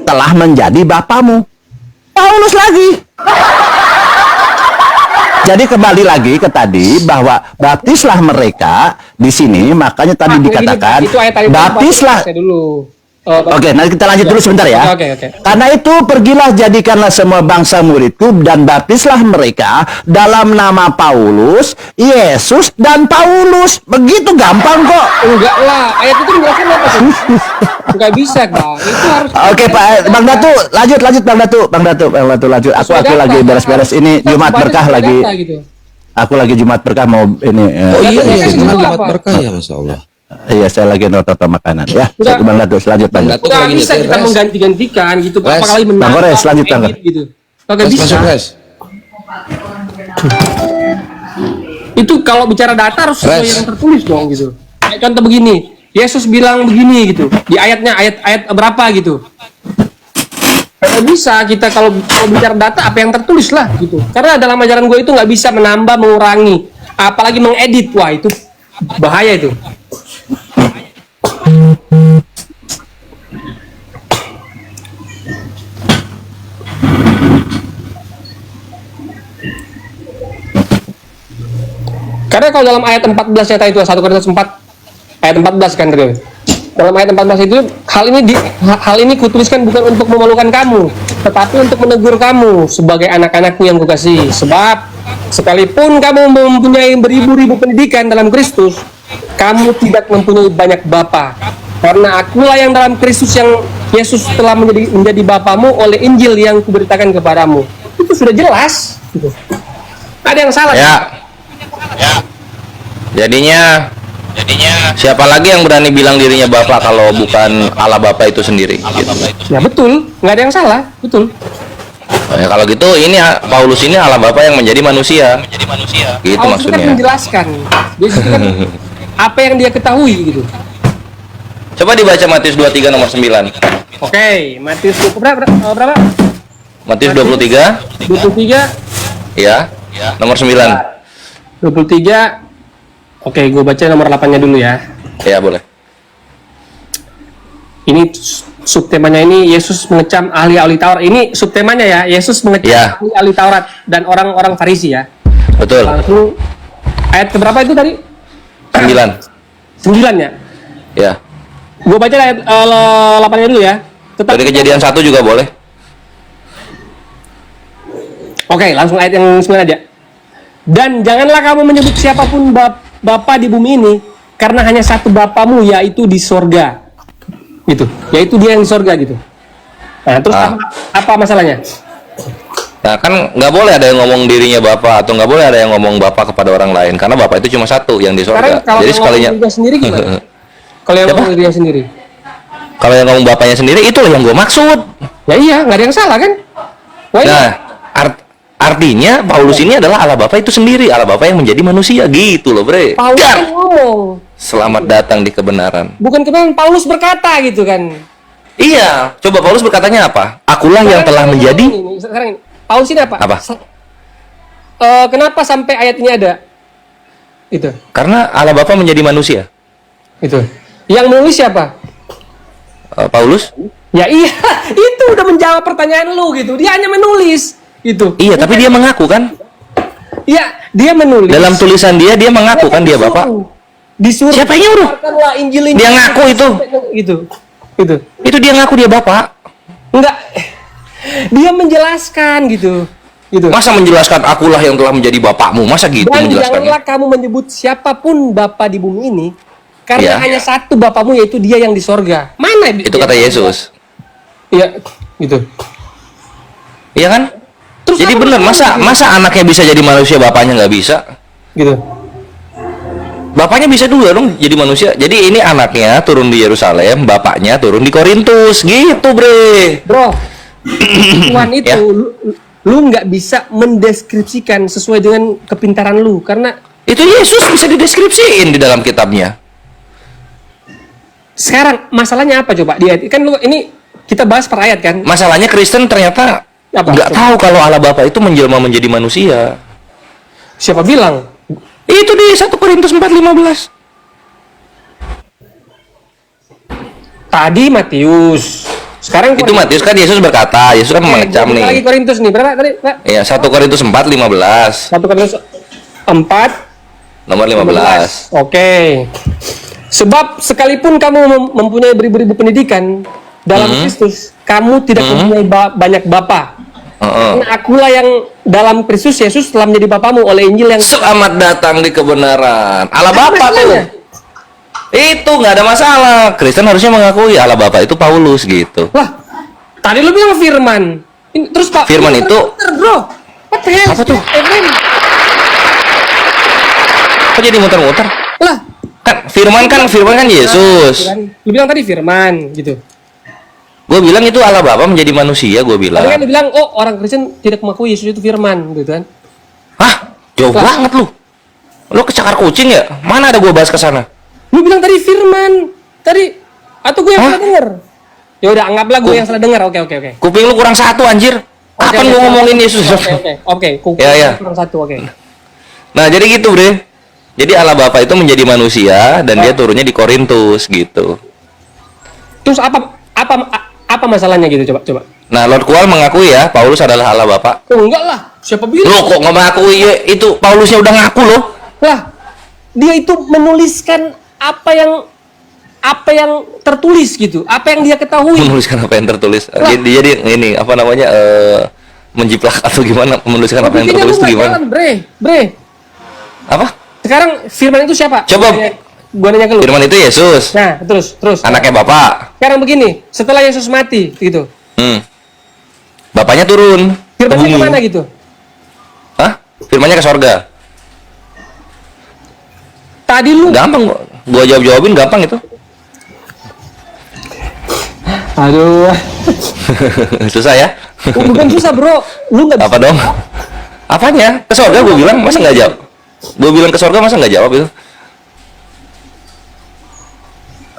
telah menjadi Bapamu. Paulus lagi. Jadi kembali lagi ke tadi bahwa baptislah mereka di sini, makanya tadi dikatakan baptislah. Oke, nanti kita lanjut dulu sebentar ya. Oke. Karena itu pergilah jadikanlah semua bangsa muridku dan baptislah mereka dalam nama Paulus, Yesus dan Paulus. Begitu gampang kok. Enggak lah, ayat itu menjelaskan apa sih? Enggak bisa, Bang. Itu harus. Oke, Pak Bang Datu, lanjut Bang Datu, lanjut. Aku lagi beres-beres ini Jumat berkah lagi. Gitu. Aku lagi Jumat berkah mau ini. Oh iya, Jumat Jumat berkah ya, Masya Allah. Iya, saya lagi nonton makanan ya. Bang Datu, lanjut. Datu Nggak lagi bisa nyetir, kita Res. mengganti-gantikan gitu. Res. Apakah Bang Kores, lanjut, Bang. gitu. Nggak Res, bisa. masuk, Res. Itu kalau bicara data harus sesuai Res. yang tertulis dong gitu. Kayak contoh begini, Yesus bilang begini gitu. Di ayatnya ayat berapa gitu. Nggak bisa kita kalau bicara data apa yang tertulis lah gitu. Karena dalam ajaran gue itu nggak bisa menambah, mengurangi, apalagi mengedit. Wah, itu bahaya itu. Karena kalau dalam ayat 14 nyata itu 1 Korintus 4 ayat 14 kan gitu. Dalam ayat 14 itu hal ini kutuliskan bukan untuk memalukan kamu, tetapi untuk menegur kamu sebagai anak-anakku yang kukasihi. Sebab sekalipun kamu mempunyai beribu-ribu pendidikan dalam Kristus, kamu tidak mempunyai banyak bapa. Karena akulah yang dalam Kristus yang Yesus telah menjadi bapamu oleh Injil yang kuberitakan kepadamu. Itu sudah jelas gitu. Ada yang salah? Ya. Jadinya siapa lagi yang berani bilang dirinya Bapa kalau bukan Allah Bapa itu sendiri gitu. Ya betul, nggak ada yang salah, betul. Ya, kalau gitu ini Paulus ini Allah Bapa yang menjadi manusia. Gitu Paulus itu kan maksudnya. menjelaskan. Dia itu kan apa yang dia ketahui gitu. Coba dibaca Matius 23 nomor 9. Oke, Matius berapa? Matius 23 23 ya, nomor 9. 23. Oke, gue baca nomor 8-nya dulu ya. Ya, boleh. Ini subtemanya ini Yesus mengecam ahli-ahli Taurat. Ini subtemanya ya, Yesus mengecam Ya. ahli-ahli Taurat dan orang-orang Farisi ya. Betul. Langsung ayat keberapa itu tadi? 9. 9 ya. Ya. Gue baca ayat 8-nya dulu ya. Dari Kejadian 1 juga boleh. Oke, langsung ayat yang 9 aja. Dan janganlah kamu menyebut siapapun Bapa di bumi ini, karena hanya satu Bapamu, yaitu di sorga. Gitu, yaitu dia yang di sorga gitu. Nah, terus Ah. apa masalahnya? Nah kan nggak boleh ada yang ngomong dirinya Bapa, atau nggak boleh ada yang ngomong Bapa kepada orang lain, karena Bapa itu cuma satu yang di Sekarang sorga. kalau Jadi yang sekalinya ngomong dirinya sendiri gimana? Kalau yang Siapa? ngomong dirinya sendiri. kalau yang ngomong Bapaknya sendiri, itulah yang gue maksud. Ya iya, nggak ada yang salah kan? Why not? Nah, artinya Paulus ini adalah Allah Bapa itu sendiri, Allah Bapa yang menjadi manusia gitu loh, bre. Paulus Gar! kan ngomong, Selamat datang di kebenaran. bukan kebenaran. Paulus berkata gitu kan. Iya, coba Paulus berkatanya apa? Akulah yang telah menjadi. Sekarang ini, Paulus ini apa? Apa? Kenapa sampai ayat ini ada? Itu, Karena Allah Bapa menjadi manusia. itu. Yang menulis siapa? Paulus? Ya iya, itu udah menjawab pertanyaan lu gitu. Dia hanya menulis gitu. Iya, tapi dia mengaku kan? Iya, dia menulis. Dalam tulisan dia mengaku kan dia Bapak. Disuruh. Siapa yang nyuruh? Keluarkanlah Injil-Injil. Dia ngaku itu. Gitu. Gitu. Itu dia ngaku dia Bapak. Enggak. Dia menjelaskan gitu. Gitu. Masa menjelaskan akulah yang telah menjadi bapakmu? Masa gitu Dan menjelaskannya? janganlah kamu menyebut siapapun bapa di bumi ini, karena Iya. hanya satu bapamu, yaitu Dia yang di sorga. Mana Itu kata Yesus. Iya, gitu. Iya kan? Terus Jadi apa bener, masalahnya? masa anaknya bisa jadi manusia, bapaknya nggak bisa? Gitu. Bapaknya bisa juga dong jadi manusia. Jadi ini anaknya turun di Yerusalem, bapaknya turun di Korintus, gitu bre. Bro, Tuhan itu Ya. lu nggak bisa mendeskripsikan sesuai dengan kepintaran lu, karena Itu Yesus bisa dideskripsiin di dalam kitabnya. sekarang masalahnya apa coba? Dia kan lu ini kita bahas per ayat kan? Masalahnya Kristen ternyata Apa? nggak tahu kalau Allah Bapa itu menjelma menjadi manusia. Siapa bilang? Itu di 1 Korintus 4:15. Tadi Matius. Sekarang Itu Matius kan Yesus berkata, Yesus kan mengecam lagi nih. Korintus nih. Berapa tadi, Pak? Iya, 1 Korintus 4:15. 1 Korintus 4 Nomor 15. Oke. Sebab sekalipun kamu mempunyai beribu-ribu pendidikan dalam Kristus, kamu tidak mempunyai banyak bapa. Heeh. Karena akulah yang dalam Kristus Yesus telah menjadi bapamu oleh Injil yang Selamat datang di kebenaran. Allah Apa Bapa tuh. masalahnya? Itu nggak ada masalah. Kristen harusnya mengakui Allah Bapa itu Paulus gitu. Lah, tadi lu bilang firman. Terus Pak Firman ini itu muter, bro. What the hell? Apa tuh? Firman. Kok jadi muter-muter? Lah, Firman kan Yesus. lu bilang tadi firman gitu. Gue bilang itu Allah Bapa menjadi manusia, gue bilang. Tapi kan lu bilang, oh orang Kristen tidak mengakui Yesus itu firman, gitu kan? Hah? Jauh Lah. banget lu. Lu kecakar kucing ya? Mana ada gue bahas ke sana? Lu bilang tadi firman. Tadi atau gue yang salah denger? Ya udah, anggaplah gue yang salah denger. Oke. Kuping lu kurang satu anjir. Kapan gue ngomongin Yesus? Oke. Ya. Kurang satu, oke. Nah, jadi gitu, Bre. Jadi Allah Bapa itu menjadi manusia dan dia turunnya di Korintus gitu. Terus apa masalahnya gitu, coba. Nah, Lord Kual mengakui ya, Paulus adalah Allah Bapa. Oh, enggak lah. Siapa bilang? Lo kok nggak mengakui ya? Itu Paulusnya udah ngaku loh. Lah, dia itu menuliskan apa yang tertulis gitu, apa yang dia ketahui. Menuliskan apa yang tertulis. Jadi ini apa namanya menjiplak atau gimana menuliskan apa yang Buktinya tertulis lu itu nggak gimana? jalan, bre. Apa? Sekarang firman itu siapa? Coba. Gua nanya ke lu. Firman itu Yesus, Nah, terus. anaknya Bapa. Sekarang begini, setelah Yesus mati gitu, Bapaknya turun ke firmannya bumi. kemana gitu? Hah? Firmannya ke sorga. Tadi lu Gampang gua jawabin gampang itu. aduh, Susah ya? bukan susah bro, lu nggak Apa dong? Apanya? Ke sorga gua bilang, masa nggak jawab? Gua bilang ke sorga masa nggak jawab itu?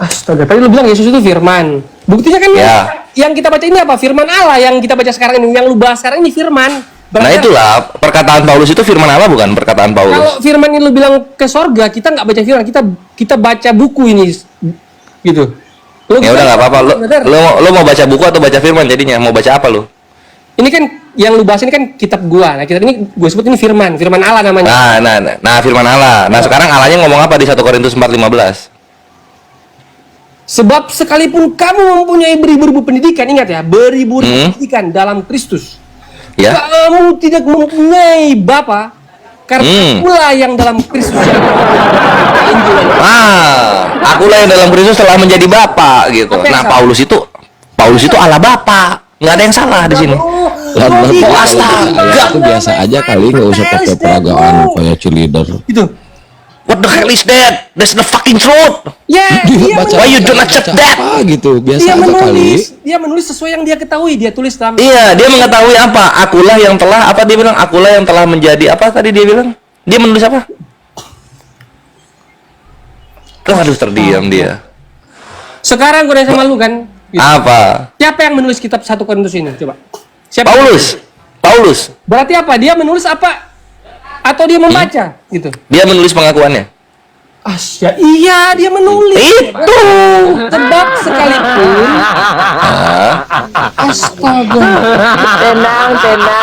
Astaga, tadi lu bilang Yesus itu firman. Buktinya kan Ya. yang kita baca ini apa? Firman Allah yang kita baca sekarang ini, yang lu bahas sekarang ini firman. Nah Berarti itulah perkataan Paulus itu firman Allah bukan perkataan kalau Paulus. firman ini lu bilang ke sorga, kita nggak baca firman, kita baca buku ini, gitu. Lu Ya udah nggak apa-apa. Lo mau baca buku atau baca firman jadinya? Mau baca apa lo? Ini kan yang lu bahas ini kan kitab gua. Nah, kitab ini gua sebut ini firman Allah namanya. Nah firman Allah. Nah sekarang Allahnya ngomong apa di 1 Korintus 4:15? Sebab sekalipun kamu mempunyai beribu-ribu pendidikan, ingat ya, beribu-ribu pendidikan dalam Kristus. Ya. Kamu tidak mempunyai Bapa karena akulah yang dalam Kristus. Akulah yang dalam Kristus telah menjadi Bapa gitu. Apa yang Nah salah? Paulus itu Allah Bapa. Nggak ada yang salah di sini. Lalu Oh, astaga. itu biasa aja kali, nggak usah pakai peragaan kayak cheerleader. Gitu. What the hell is that? That's the fucking truth. Ya, Dia dia baca Why you don't baca accept that? apa gitu, biasa dia aja kali. menulis, dia menulis sesuai yang dia ketahui, dia tulis dalam Iya, dia mengetahui apa? Akulah yang telah, apa dia bilang? Akulah yang telah menjadi, apa tadi dia bilang? Dia menulis apa? Aduh, terdiam dia. Sekarang gue nanya sama lu kan, gitu. Apa? Siapa yang menulis kitab 1 Korintus ini? Coba. Siapa? Paulus. Berarti apa? Dia menulis apa? Atau dia membaca? Gitu. Dia menulis pengakuannya. Asya, iya dia menulis. Itu. Sebab sekalipun astaga. Tenang.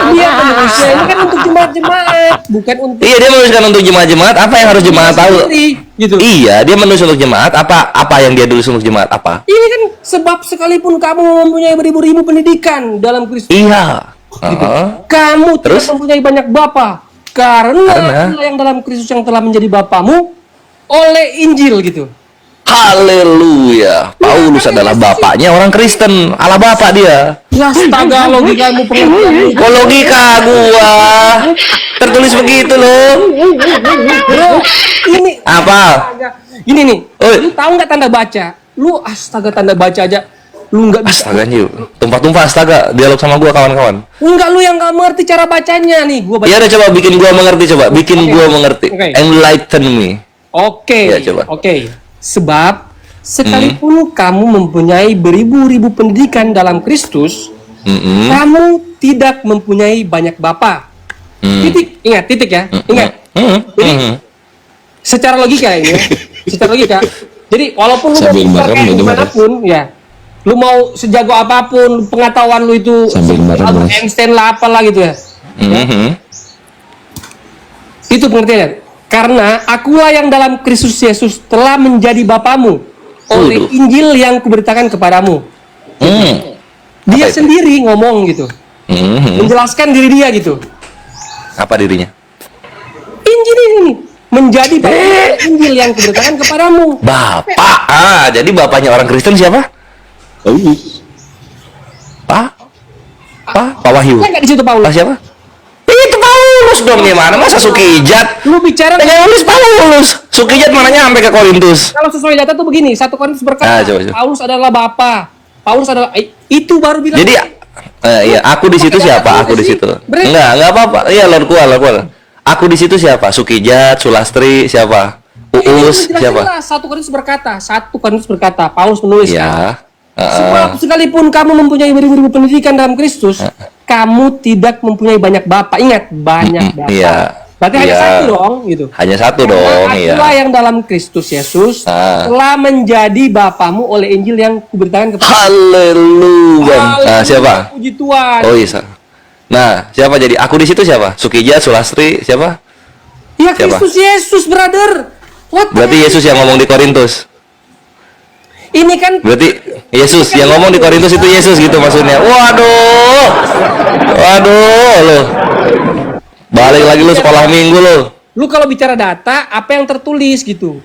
Dia menulisnya ini kan untuk jemaat-jemaat, bukan untuk Iya, dia menuliskan untuk jemaat-jemaat. Apa yang harus jemaat tahu? sendiri, gitu. Iya, dia menulis untuk jemaat. Apa yang dia tulis untuk jemaat? Apa? Ini kan sebab sekalipun kamu mempunyai beribu-ribu pendidikan dalam Kristus, Iya. kamu Terus? tidak mempunyai banyak bapa karena Allah yang dalam Kristus yang telah menjadi bapamu oleh Injil gitu. Haleluya. Paulus adalah bapaknya orang Kristen. Allah bapak dia. Ya astaga, logikamu pengertian. Kok logika gua? Tertulis begitu loh. Bro, ini Apa? ini nih. Oi. Lu tahu nggak tanda baca? Lu astaga tanda baca aja. Lu nggak bisa. Astaga Nyu. Tumpah-tumpah astaga. Dialog sama gua kawan-kawan. Enggak, lu yang nggak mengerti cara bacanya nih. Gua baca. Ya udah coba bikin gua mengerti coba. Bikin Oke. gua mengerti. Oke. Enlighten me. Oke. Ya, coba. Oke. Sebab sekalipun kamu mempunyai beribu-ribu pendidikan dalam Kristus, kamu tidak mempunyai banyak bapa. Titik, ingat titik ya. Ingat. Jadi secara logika ini ya. Secara logika. Jadi walaupun lu mau Sambil pintar merem kayak ini, dimanapun ya, lu mau sejago apapun pengetahuan lu itu Sambil merem, Albert Mas. Einstein lah apalah gitu ya. Itu pengertiannya. Karena akulah yang dalam Kristus Yesus telah menjadi bapamu oleh Waduh. Injil yang kuberitakan kepadamu. Dia Apa itu? sendiri ngomong gitu, menjelaskan diri dia gitu. Apa dirinya? Injil ini menjadi bapa Injil yang kuberitakan kepadamu. Bapak. Jadi bapaknya orang Kristen siapa? Pak Wahyu. Kan nggak di situ Pak Paulus. siapa? Itu Paulus dong, di mana? Masa Sukijat? Lu bicara Yang nulis Paulus. Sukijat mananya sampai ke Korintus. kalau sesuai data tuh begini, 1 Korintus berkata, Coba. Paulus adalah bapa. Paulus adalah itu baru bilang. Jadi iya, aku di situ siapa? Aku di situ. Enggak apa-apa. Iya, Lord kual. Aku di situ siapa? Sukijat, Sulastri, siapa? Uus, siapa? Jelas, 1 Korintus berkata, Paulus menulis kan. Ya. Sebab sekalipun kamu mempunyai beribu-ribu pendidikan dalam Kristus, kamu tidak mempunyai banyak bapa. Ingat, banyak bapa. Iya. Berarti hanya Iya. satu dong, gitu. Hanya satu dong, iya. Akulah yang dalam Kristus Yesus telah menjadi bapamu oleh Injil yang kuberitakan kepada. Haleluya. Nah, siapa? Puji Tuhan. Oh iya. Nah, siapa jadi? Aku di situ siapa? Sukijat, Sulastri, siapa? Ya siapa? Kristus Yesus, brother. What the Berarti heck? Yesus yang ngomong di Korintus. Ini kan Berarti Yesus yang ngomong di Korintus itu Yesus gitu maksudnya. Waduh lo. Balik lagi lu sekolah minggu lo. lu kalau bicara data, apa yang tertulis gitu.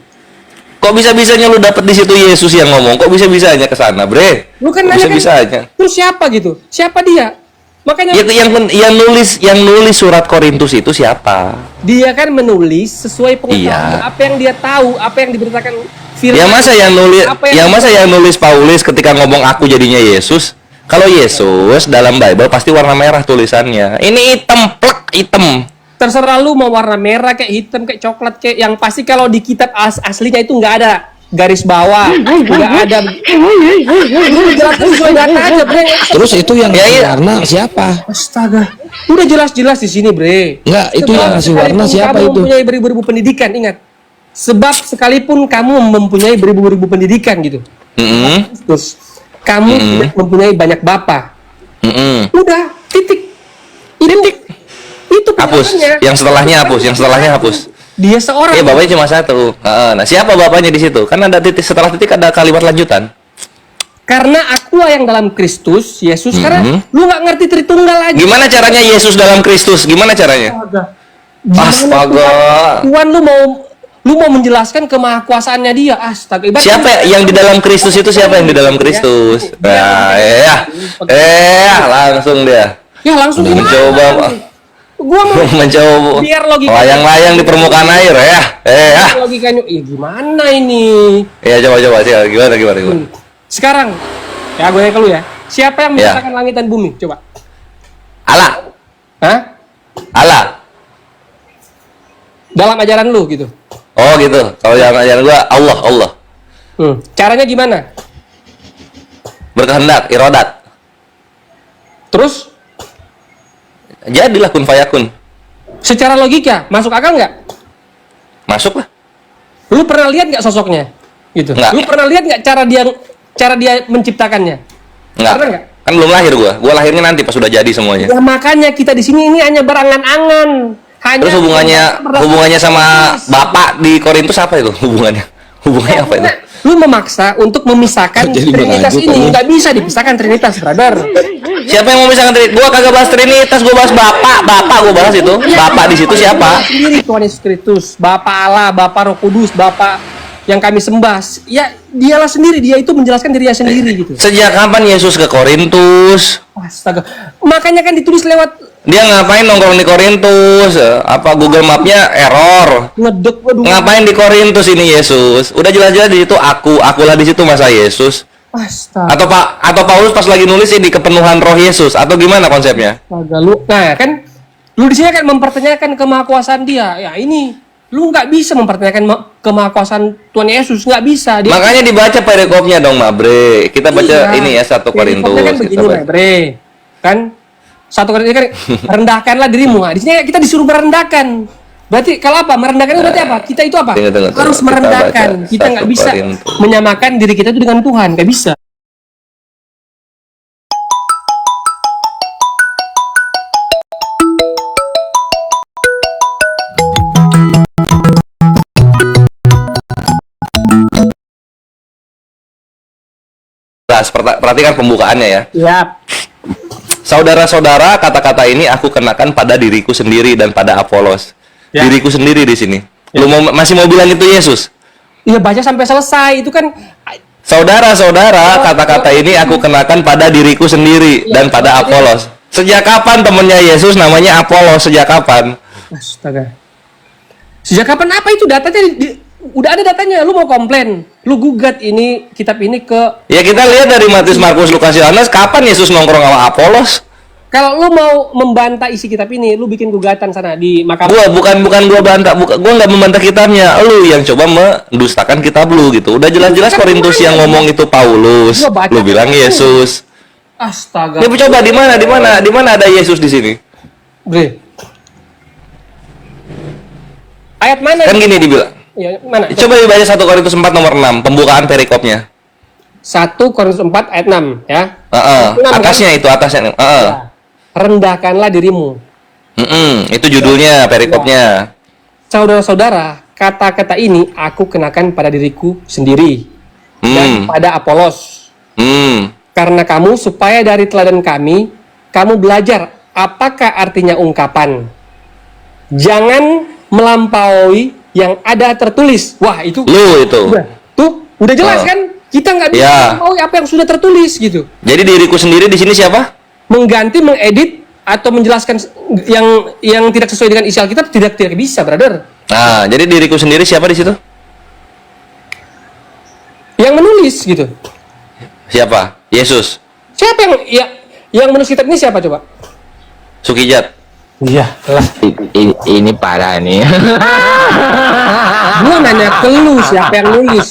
Kok bisa-bisanya lu dapet di situ Yesus yang ngomong? Kok bisa-bisanya ke sana, Bre? Lu kan Kok nanya kan, bisa-bisanya. terus siapa gitu? Siapa dia? Makanya Itu yang nulis surat Korintus itu siapa? dia kan menulis sesuai pengetahuan Iya. apa yang dia tahu, apa yang diberitakan firman. Yang masa yang nulis Paulus ketika ngomong aku jadinya Yesus? Kalau Yesus dalam Bible pasti warna merah tulisannya. Ini hitam, plek hitam. Terserah lu mau warna merah kayak hitam kayak coklat kayak yang pasti kalau di kitab aslinya itu nggak ada garis bawah, nggak ada. Lu jelaskan sesuai data aja, Bre. Terus itu yang Ya, iya. warna siapa? Astaga, udah jelas-jelas di sini, Bre. Enggak, itu yang ngasih warna Sekalipun siapa kamu itu? mempunyai beribu-ribu pendidikan, ingat. Sebab sekalipun kamu mempunyai beribu-ribu pendidikan gitu, terus kamu tidak mempunyai banyak bapa. Udah, titik. Itu Hapus. penjelasannya. Yang setelahnya hapus. Dia seorang. Iya, bapaknya cuma satu. Nah, siapa bapaknya di situ? Kan ada titik, setelah titik ada kalimat lanjutan. Karena akulah yang dalam Kristus Yesus. Karena lu nggak ngerti Tritunggal lagi. Gimana caranya Yesus dalam Kristus? Gimana caranya? Astaga. Tuhan lu Lu mau menjelaskan kemahakuasaannya dia. Astaga. Ibarat Siapa yang di dalam Kristus itu? Siapa yang di dalam Kristus? Nah, langsung dia Ya langsung gimana? mencoba Gua mau mencoba biar logika layang-layang di permukaan air ya. logikanya gimana ini? Ya coba sih gimana. Sekarang ya gue nanya ke lu ya. Siapa yang Ya. menciptakan langit dan bumi? Coba. Allah. Hah? Allah. Dalam ajaran lu gitu. Oh gitu. Kalau yang ajaran gua Allah. Caranya gimana? Berkehendak, irodat. Terus Jadilah kun fayakun. secara logika masuk akal nggak? Masuk lah. Lu pernah lihat nggak sosoknya? Gitu. Nggak. Lu pernah lihat nggak cara dia menciptakannya? Enggak. Pernah nggak? Kan belum lahir gua. Gua lahirnya nanti pas sudah jadi semuanya. Ya makanya kita di sini ini hanya berangan-angan. Hanya Terus hubungannya sama Bapak di Korintus apa itu? Hubungannya apa itu? Lu memaksa untuk memisahkan Jadi Trinitas merajuk, ini. kan? Nggak bisa dipisahkan Trinitas, brother. Siapa yang mau misalkan Trinitas? Gua kagak bahas Trinitas, gua bahas Bapak gua bahas itu. Bapak di situ siapa? Sendiri Tuhan Yesus Kristus, Bapa Allah, Bapa Roh Kudus, Bapa yang kami sembah. Ya, dialah sendiri, dia itu menjelaskan dirinya sendiri gitu. Sejak kapan Yesus ke Korintus? Astaga. Makanya kan ditulis lewat Dia ngapain nongkrong di Korintus? Apa Google Mapnya error? ngedek, waduh. Ngapain di Korintus ini Yesus? Udah jelas-jelas di situ akulah di situ masa Yesus. Astaga. Atau Paulus pas lagi nulis ini kepenuhan Roh Yesus atau gimana konsepnya? Astaga, lu. Nah, kan lu di sini kan mempertanyakan kemahakuasaan dia. Ya, ini lu nggak bisa mempertanyakan kemahakuasaan Tuhan Yesus, nggak bisa. Dia Makanya dibaca perikopnya dong, Mabre. Kita baca Iya. ini ya 1 Korintus. Perikopnya kan Kita begini, baca. Bre. Kan 1 Korintus kan rendahkanlah dirimu. Nah, di sini kita disuruh merendahkan. Berarti kalau apa? Merendahkan itu berarti apa? Kita itu apa? Tunggu. Harus Kita merendahkan. baca Kita nggak 1 bisa Korintus. menyamakan diri kita itu dengan Tuhan, nggak bisa. Perhatikan pembukaannya ya. Yap. Saudara-saudara, kata-kata ini aku kenakan pada diriku sendiri dan pada Apolos. Ya. Diriku sendiri di sini. Lu masih mau bilang itu Yesus? Iya, baca sampai selesai. Itu kan Saudara-saudara, kata-kata ini aku kenakan pada diriku sendiri dan pada Apolos. Sejak kapan temennya Yesus namanya Apolos? Sejak kapan? astaga. Sejak kapan apa itu datanya udah ada datanya. Lu mau komplain, lu gugat ini kitab ini ke Ya kita lihat dari Matius, Markus, Lukas, Yohanes, kapan Yesus nongkrong sama Apolos? kalau lu mau membantah isi kitab ini, lu bikin gugatan sana di mahkamah. Bukan gua bantah, gua nggak membantah kitabnya. Lu yang coba mendustakan kitab lu gitu. Udah jelas-jelas Korintus yang ngomong itu Paulus. Gua baca Lu bilang Yesus. Astaga. Ya coba di mana ada Yesus di sini? Bre. Ayat mana? Kan gini dibilang. Ya, mana? Coba dibaca 1 Korintus 4 nomor 6, pembukaan perikopnya. 1 Korintus 4 ayat 6 ya. Atasnya itu, atasnya. Ya. Rendahkanlah dirimu. Itu judulnya perikopnya. Saudara-saudara, kata-kata ini aku kenakan pada diriku sendiri dan pada Apolos. Karena kamu supaya dari teladan kami, kamu belajar apakah artinya ungkapan. Jangan melampaui yang ada tertulis. Wah, itu. Lu itu. Udah jelas kan? Kita nggak bisa Ya. melampaui apa yang sudah tertulis gitu. Jadi diriku sendiri di sini siapa? Mengganti, mengedit atau menjelaskan yang tidak sesuai dengan isi Alkitab tidak bisa, brother. Nah, jadi diriku sendiri siapa di situ? Yang menulis gitu. Siapa? Yesus. Siapa yang menulis kitab ini siapa coba? Sukijat. Iya, lah. Ini parah nih. Gua nanya ke lu siapa yang nulis.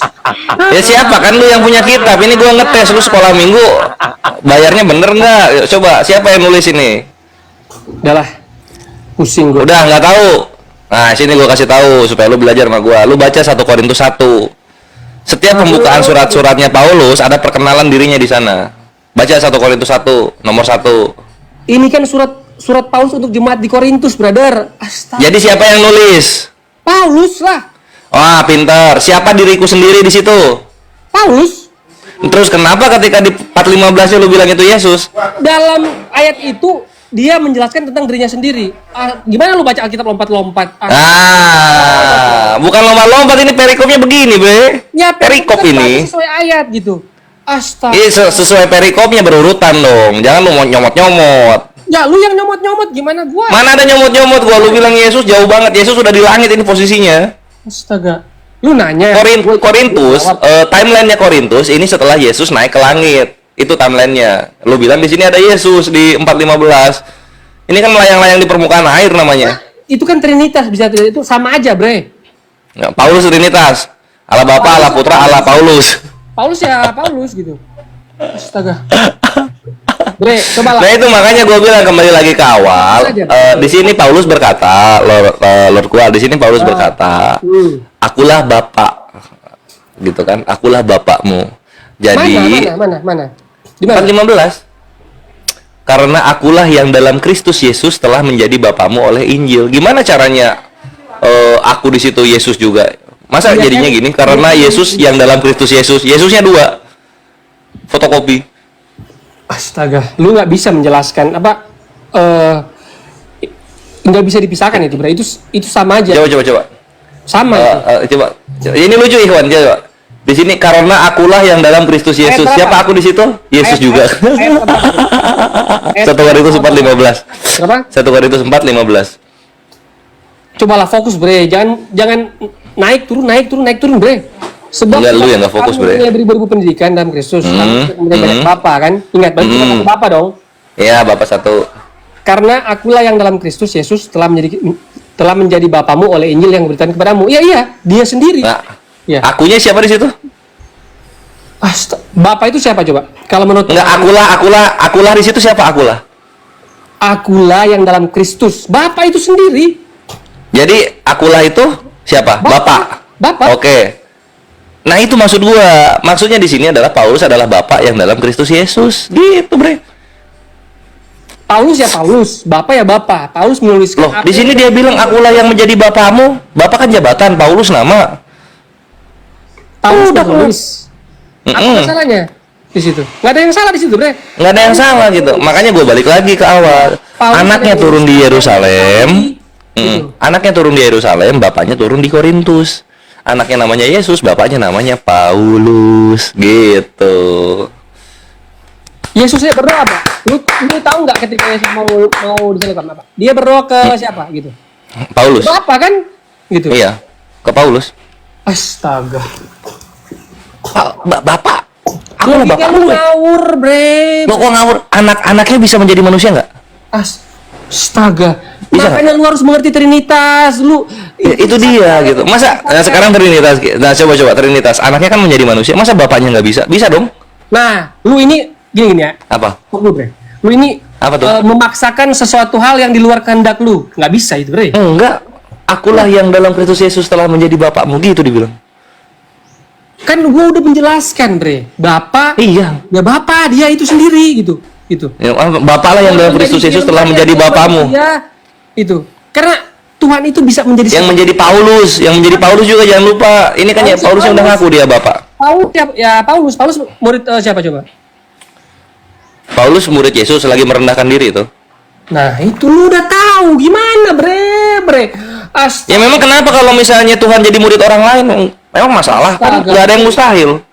Ya siapa kan lu yang punya kitab? Ini gua ngetes lu sekolah minggu. Bayarnya bener nggak? Yuk, coba siapa yang nulis ini? Udahlah. Pusing gua. Udah nggak tahu. Nah, sini gua kasih tahu supaya lu belajar sama gua. Lu baca 1 Korintus 1. Setiap pembukaan surat-suratnya Paulus ada perkenalan dirinya di sana. Baca 1 Korintus 1 nomor 1. Ini kan surat Paulus untuk jemaat di Korintus, brother. Astaga. Jadi siapa yang nulis? Paulus lah. Wah, pintar. Siapa diriku sendiri di situ? Paulus. Terus kenapa ketika di 4:15-nya lu bilang itu Yesus? Dalam ayat itu dia menjelaskan tentang dirinya sendiri. Gimana lu baca Alkitab lompat-lompat? Bukan lompat-lompat, ini perikopnya begini, Bre. Ya, Perikop ini. sesuai ayat gitu. Astaga. Ini sesuai perikopnya berurutan dong. Jangan lu mau nyomot-nyomot. Ya, lu yang nyomot-nyomot gimana gua? Mana ada nyomot-nyomot gua, lu bilang Yesus jauh banget. Yesus sudah di langit ini posisinya. Astaga. Lu nanya. Korintus, timelinenya Korintus ini setelah Yesus naik ke langit. Itu timelinenya. Lu bilang di sini ada Yesus di 4:15. Ini kan melayang-layang di permukaan air namanya. Itu kan Trinitas, bisa itu sama aja, Bre. Ya, Paulus Trinitas. Allah Bapa, Allah Putra, Allah Paulus. Paulus ya Paulus gitu. Astaga. Bre, coba lah. Nah itu makanya gue bilang kembali lagi ke awal. Di sini Paulus berkata, Lord gua di sini Paulus berkata, akulah Bapak, gitu kan? Akulah Bapakmu. Jadi mana? Di 4:15. Karena akulah yang dalam Kristus Yesus telah menjadi Bapakmu oleh Injil. Gimana caranya? Aku di situ Yesus juga. Masa Ya, jadinya gini? Karena Yesus yang dalam Kristus Yesus. Yesusnya 2. Fotokopi. Astaga, lu nggak bisa menjelaskan apa? Nggak bisa dipisahkan itu, Bre. Itu sama aja. Coba. Sama. Coba. Ini lucu Ikhwan, coba. Di sini karena akulah yang dalam Kristus Yesus. Siapa aku di situ? Yesus juga. 1 Korintus 4:15. Berapa? 1 Korintus 4:15. Cobalah fokus, Bre. Jangan naik turun, Bre. Sebab Enggak, lu yang nggak fokus, Bre. Punya beribu pendidikan dalam Kristus. Kemudian banyak Bapak kan? Ingat, bagi kita Bapak dong. Iya, Bapak satu. Karena akulah yang dalam Kristus Yesus telah menjadi Bapamu oleh Injil yang diberikan kepadamu. Iya, dia sendiri. Nah, Ya. akunya siapa di situ? Bapak itu siapa coba? Kalau menurut Enggak, akulah di situ siapa akulah? akulah yang dalam Kristus. Bapak itu sendiri. Jadi akulah itu siapa? Bapak. Oke. Nah, itu maksud gua. Maksudnya di sini adalah Paulus adalah Bapak yang dalam Kristus Yesus. Gitu, Bre. Paulus ya Paulus, Bapak ya Bapak. Paulus menuliskan. Loh, di sini dia bilang akulah yang menjadi Bapamu. Bapak kan jabatan, Paulus nama. Paulus Udah, menulis. Apa salahnya di situ? Nggak ada yang salah di situ, Bre. Nggak ada yang salah gitu. Makanya gue balik lagi ke awal. Paulus Anaknya ada turun di yang Yerusalem. gitu. Anaknya turun di Yerusalem, bapaknya turun di Korintus. Anaknya namanya Yesus, bapaknya namanya Paulus. Gitu. Yesusnya berdoa apa? Lu tahu nggak ketika Yesus mau disalibkan apa? Dia berdoa ke siapa gitu? Paulus. Bapak kan? Gitu. Iya, ke Paulus. Astaga. Bapak. Aku lah bapak lu lu. ngawur, Bre. Lo kok ngawur? Anak-anaknya bisa menjadi manusia nggak? Astaga. Bisa Makanya lu harus mengerti Trinitas. Lu Itu dia gitu. Masa sekarang Trinitas. Nah, coba Trinitas. Anaknya kan menjadi manusia. Masa bapaknya nggak bisa? Bisa dong. Nah, lu ini gini ya. Apa? Lu, Bre. Lu ini Apa tuh? Memaksakan sesuatu hal yang di luar kehendak lu. Nggak bisa itu, Bre. Enggak. Akulah yang dalam Kristus Yesus telah menjadi bapakmu, gitu dibilang. Kan gua udah menjelaskan, Bre. Bapak. Iya. Ya Bapak, dia itu sendiri gitu. Itu. Ya, Bapaklah yang dalam Kristus Yesus telah menjadi bapamu. Iya. Itu. Karena Tuhan itu bisa menjadi Yang menjadi Paulus juga jangan lupa. Ini kan ya Paulus yang udah ngaku dia bapak. Paulus murid siapa coba? Paulus murid Yesus lagi merendahkan diri itu. Nah, itu lu udah tahu gimana, Bre. Ya memang kenapa kalau misalnya Tuhan jadi murid orang lain memang masalah kan nggak ada yang mustahil.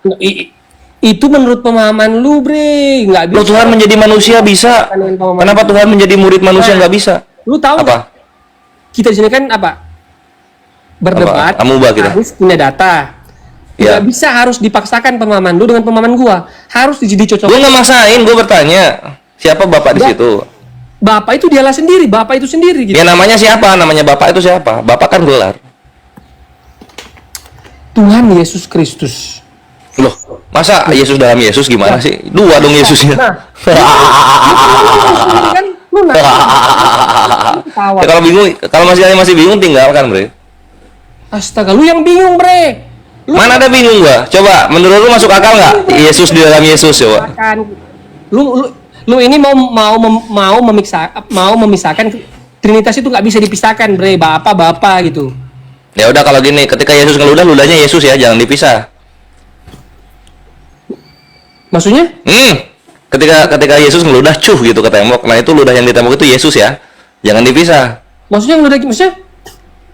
Itu menurut pemahaman lu, Bre. Nggak bisa. Loh, Tuhan menjadi manusia bisa. Kenapa Tuhan menjadi murid manusia nggak bisa? Lu tahu Apa? Kita di sini kan apa? Berdebat. Amuba kita. Harus punya data. Ya. Nggak bisa harus dipaksakan pemahaman lu dengan pemahaman gua. Harus dicocokkan. Gue nggak maksain, gue bertanya siapa bapak di situ. Bapak itu dialah sendiri, Bapak itu sendiri gitu. Ya namanya siapa? Namanya bapak itu siapa? Bapak kan gelar. Tuhan Yesus Kristus. Loh, masa Yesus dalam Yesus gimana sih? Dua dong Yesusnya. Kan lu Ya, kalau bingung, kalau masih bingung tinggalkan, Bre. Astaga, lu yang bingung, Bre. Mana ada bingung gua? Coba, menurut lu masuk akal nggak? Yesus di dalam Yesus, coba. Lu ini mau memisahkan Trinitas itu nggak bisa dipisahkan, Bre. Bapak gitu. Ya udah kalau gini, ketika Yesus ngeludah, ludahnya Yesus ya, jangan dipisah. Maksudnya? Ketika Yesus ngeludah cuh gitu ke tembok. Nah, itu ludah yang di tembok itu Yesus ya. Jangan dipisah. Maksudnya ngeludah maksudnya?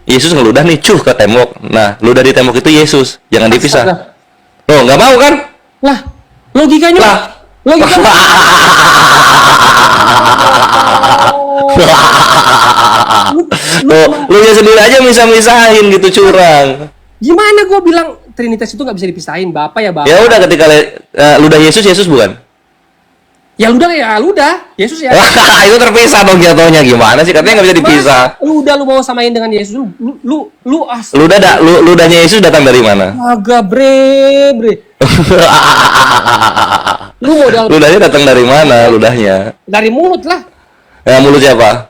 Yesus ngeludah nih cuh ke tembok. Nah, ludah di tembok itu Yesus. Jangan dipisah. Oh, nggak mau kan? Lah, logikanya. Lah. Logikanya. Lu ya sendiri aja misah-misahin gitu, curang. Gimana gue bilang Trinitas itu nggak bisa dipisahin, Bapak ya Bapak. Ya udah, ketika ludah Yesus bukan? Ya ludah, Yesus ya. Itu terpisah dong jatuhnya. Gimana sih, katanya nggak bisa dipisah. Lu mau samain dengan Yesus, lu Ludahnya Yesus datang dari mana? agak bre. Lu modal Ludahnya datang dari mana? Ludahnya dari mulut lah. ya, mulut siapa?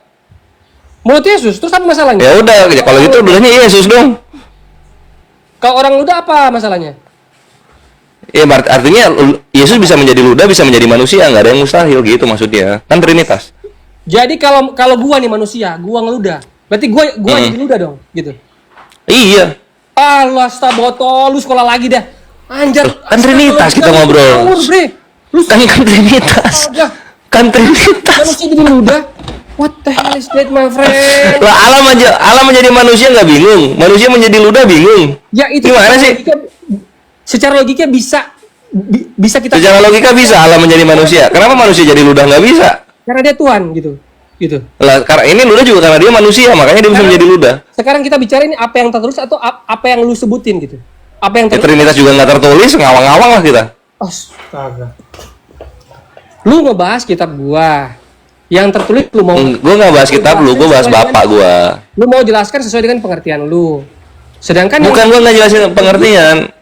Mulut Yesus, terus apa masalahnya? Ya udah, kalau gitu ludahnya Yesus dong. Kalau orang ludah apa masalahnya? Ya artinya Yesus bisa menjadi ludah, bisa menjadi manusia, nggak ada yang mustahil gitu maksudnya. Kan Trinitas. Jadi kalau gua nih manusia, gua ngeludah. Berarti gua jadi ludah dong, gitu. Iya. Allah, botol, lu sekolah lagi dah. Anjir. Kan Trinitas kita ngobrol. Lu Kan Trinitas. Kan Trinitas. manusia jadi ludah. What the hell is that, my friend? Lah Allah menjadi manusia nggak bingung, manusia menjadi ludah bingung. Ya itu Gimana sih? Secara logika bisa kita. Secara logika bisa Allah menjadi manusia. Kenapa manusia jadi ludah nggak bisa? Karena dia Tuhan gitu. Lah karena ini ludah juga karena dia manusia, makanya dia bisa menjadi ludah. Sekarang kita bicara ini apa yang tertulis atau apa yang lu sebutin gitu. Apa yang Ya, tertulis? Trinitas juga nggak tertulis, ngawang-ngawang lah kita. Astaga. Lu ngebahas kitab gua. Yang tertulis lu mau. Gue nggak bahas kitab lu, gue bahas bapak gue. Lu mau jelaskan sesuai dengan pengertian lu. Sedangkan Bukan gue nggak jelasin pengertian.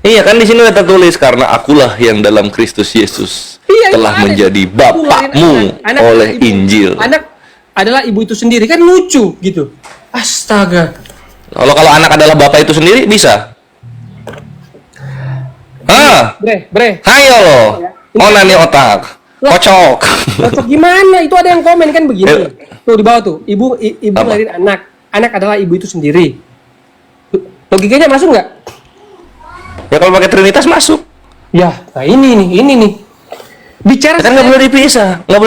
Iya kan di sini udah tertulis karena akulah yang dalam Kristus Yesus Iya, telah ada. menjadi bapakmu Anak oleh ibu. Injil. Anak adalah ibu itu sendiri, kan lucu gitu. Astaga. Kalau anak adalah bapak itu sendiri bisa. Bre. Hayo lo. Mana nih otak? Kocok. Cocok gimana? Itu ada yang komen kan begini. Eh. Tuh di bawah tuh, ibu Apa? ngelahirin anak. Anak adalah ibu itu sendiri. Logikanya masuk nggak? Ya kalau pakai Trinitas masuk. Ya, nah ini nih. Bicara Kan nggak boleh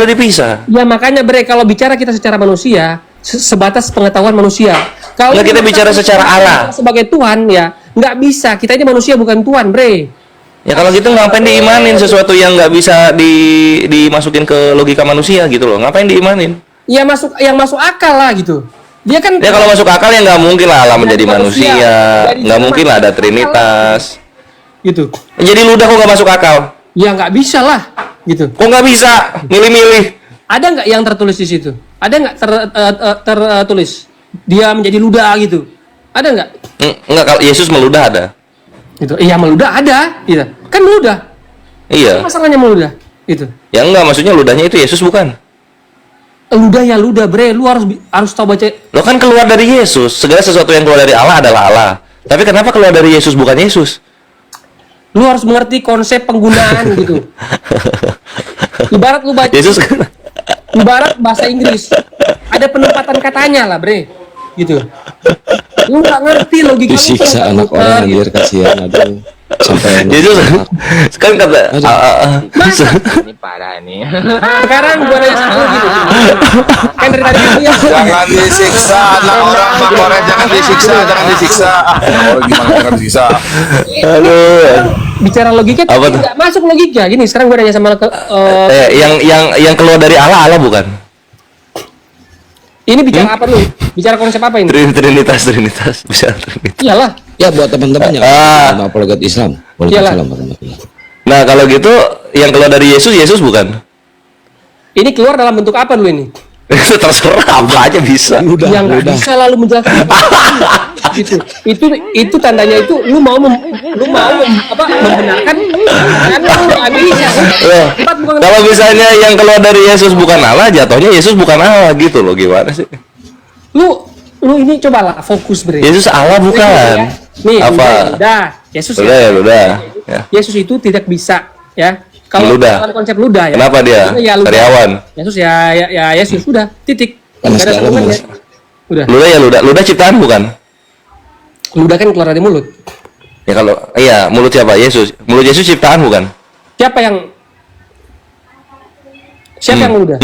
dipisah. Ya makanya bre, kalau bicara kita secara manusia, sebatas pengetahuan manusia. Kalau Nggak, kita bicara secara Allah. sebagai Tuhan ya, nggak bisa. Kita ini manusia bukan Tuhan, bre. Ya kalau gitu ngapain diimanin sesuatu yang nggak bisa dimasukin ke logika manusia gitu loh? Ngapain diimanin? Ya yang masuk akal lah gitu. Dia kan Ya kalau masuk akal ya nggak mungkin lah Allah menjadi manusia, Dari nggak zaman mungkin lah ada Trinitas. gitu. Jadi ludah kok nggak masuk akal? Ya nggak bisa lah gitu. Kok nggak bisa? Milih-milih. Ada nggak yang tertulis di situ? Ada nggak tertulis dia menjadi ludah gitu? Ada nggak? Enggak, kalau Yesus meludah ada. Gitu. Iya meludah ada, gitu. Kan meludah. Iya. Masalahnya meludah, gitu. Ya enggak, maksudnya ludahnya itu Yesus bukan? Ludah ya ludah, bre. Lu harus tahu baca. Lo kan keluar dari Yesus. Segala sesuatu yang keluar dari Allah adalah Allah. Tapi kenapa keluar dari Yesus bukan Yesus? Lu harus mengerti konsep penggunaan gitu. Ibarat lu baca. Yesus kan Ibarat bahasa Inggris. Ada penempatan katanya lah, bre. Gitu. Lu nggak ngerti logika. Disiksa anak orang anjir, kasihan, aduh. Sampai Yesus kan kata Ini parah nih. Sekarang gua nanya sama lu gitu. Kan dari tadi dia. Jangan disiksa anak orang, Bang Koret. Jangan disiksa. Anak orang gimana jangan disiksa? aduh. Bicara logika Apa tapi tuh? nggak masuk logika. Gini, sekarang gua nanya sama Yang keluar dari Allah bukan? ini bicara apa lu? Bicara konsep apa ini? Trinitas bisa Trinitas. Iyalah. Ya buat teman-teman yang sama apologet Islam. Iyalah. Waalaikumsalam warahmatullahi. Nah kalau gitu yang keluar dari Yesus bukan? Ini keluar dalam bentuk apa lu ini? Itu terserah apa aja bisa. Yang nggak bisa lalu menjelaskan gitu. Itu tandanya itu lu mau membenarkan Amerika. Loh, kalau misalnya yang keluar dari Yesus bukan Allah, jatuhnya Yesus bukan Allah gitu loh, gimana sih? Lu ini cobalah fokus bre. Yesus Allah bukan. Nih, Apa? udah. Yesus Udah. Ya. Yesus itu tidak bisa ya. Kalau Ludah. dalam konsep ludah ya. Kenapa dia? Ya, ludah. Karyawan. Yesus ya Yesus sudah titik. Panas Nggak ada dalam, sambungannya. Mas. Udah. Ludah ciptaan bukan? Ludah kan keluar dari mulut. Ya kalau iya, mulut siapa? Yesus. Mulut Yesus ciptaan bukan? Siapa yang Siapa yang meludah?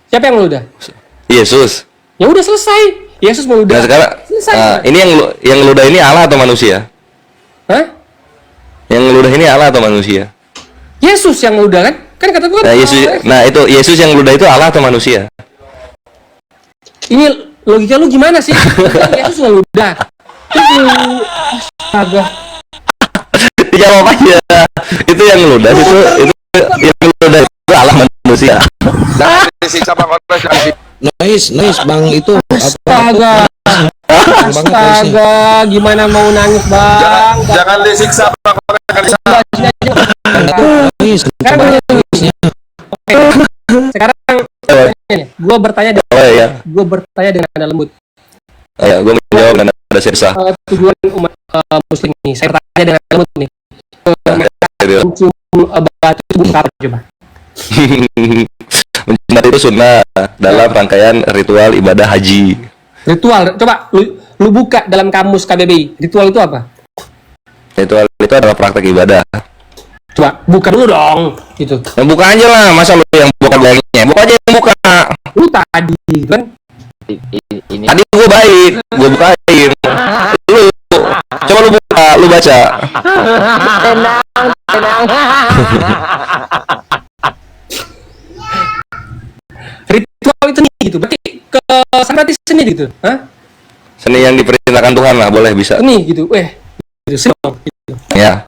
Siapa yang meludah? Yesus. Ya udah selesai. Yesus meludah. Nah sekarang, Selesai. ini yang ngeludah ini Allah atau manusia? Hah? Yang ngeludah ini Allah atau manusia? Yesus yang meludah kan? Kan kata gua. Nah itu Yesus yang ngeludah itu Allah atau manusia? Ini logika lu gimana sih? Kan Yesus meludah. Terus lu astaga. Dijawab aja. Itu yang ngeludah itu yang ngeludah itu Allah manusia. Jangan disiksa Bang Oles, jangan Noise bang itu apa? Astaga. Astaga, gimana mau nangis, Bang? jangan disiksa Bang Oles, jangan disiksa. Noise, Sekarang noise-nya. Sekarang gue bertanya dengan lembut. Ya, gue menjawab dan ada sirsa. Tujuan umat muslim ini, saya bertanya dengan lembut nih. Mencium batu itu bukan apa coba? Mencium batu itu sunnah dalam rangkaian ritual ibadah haji. Ritual, coba lu buka dalam kamus KBBI. Ritual itu apa? Ritual itu adalah praktek ibadah. Coba buka dulu dong, gitu. Yang buka aja lah, masa lu yang buka belakangnya? Buka aja yang buka. Lu tadi kan? Ini Tadi gue baik, gue bukain. Lu, coba lu buka, lu baca. Ritual itu nih gitu. Berarti ke berarti seni gitu. Hah? Seni yang diperintahkan Tuhan lah, boleh bisa. Seni gitu. Gitu. Seni dong, gitu. Ya.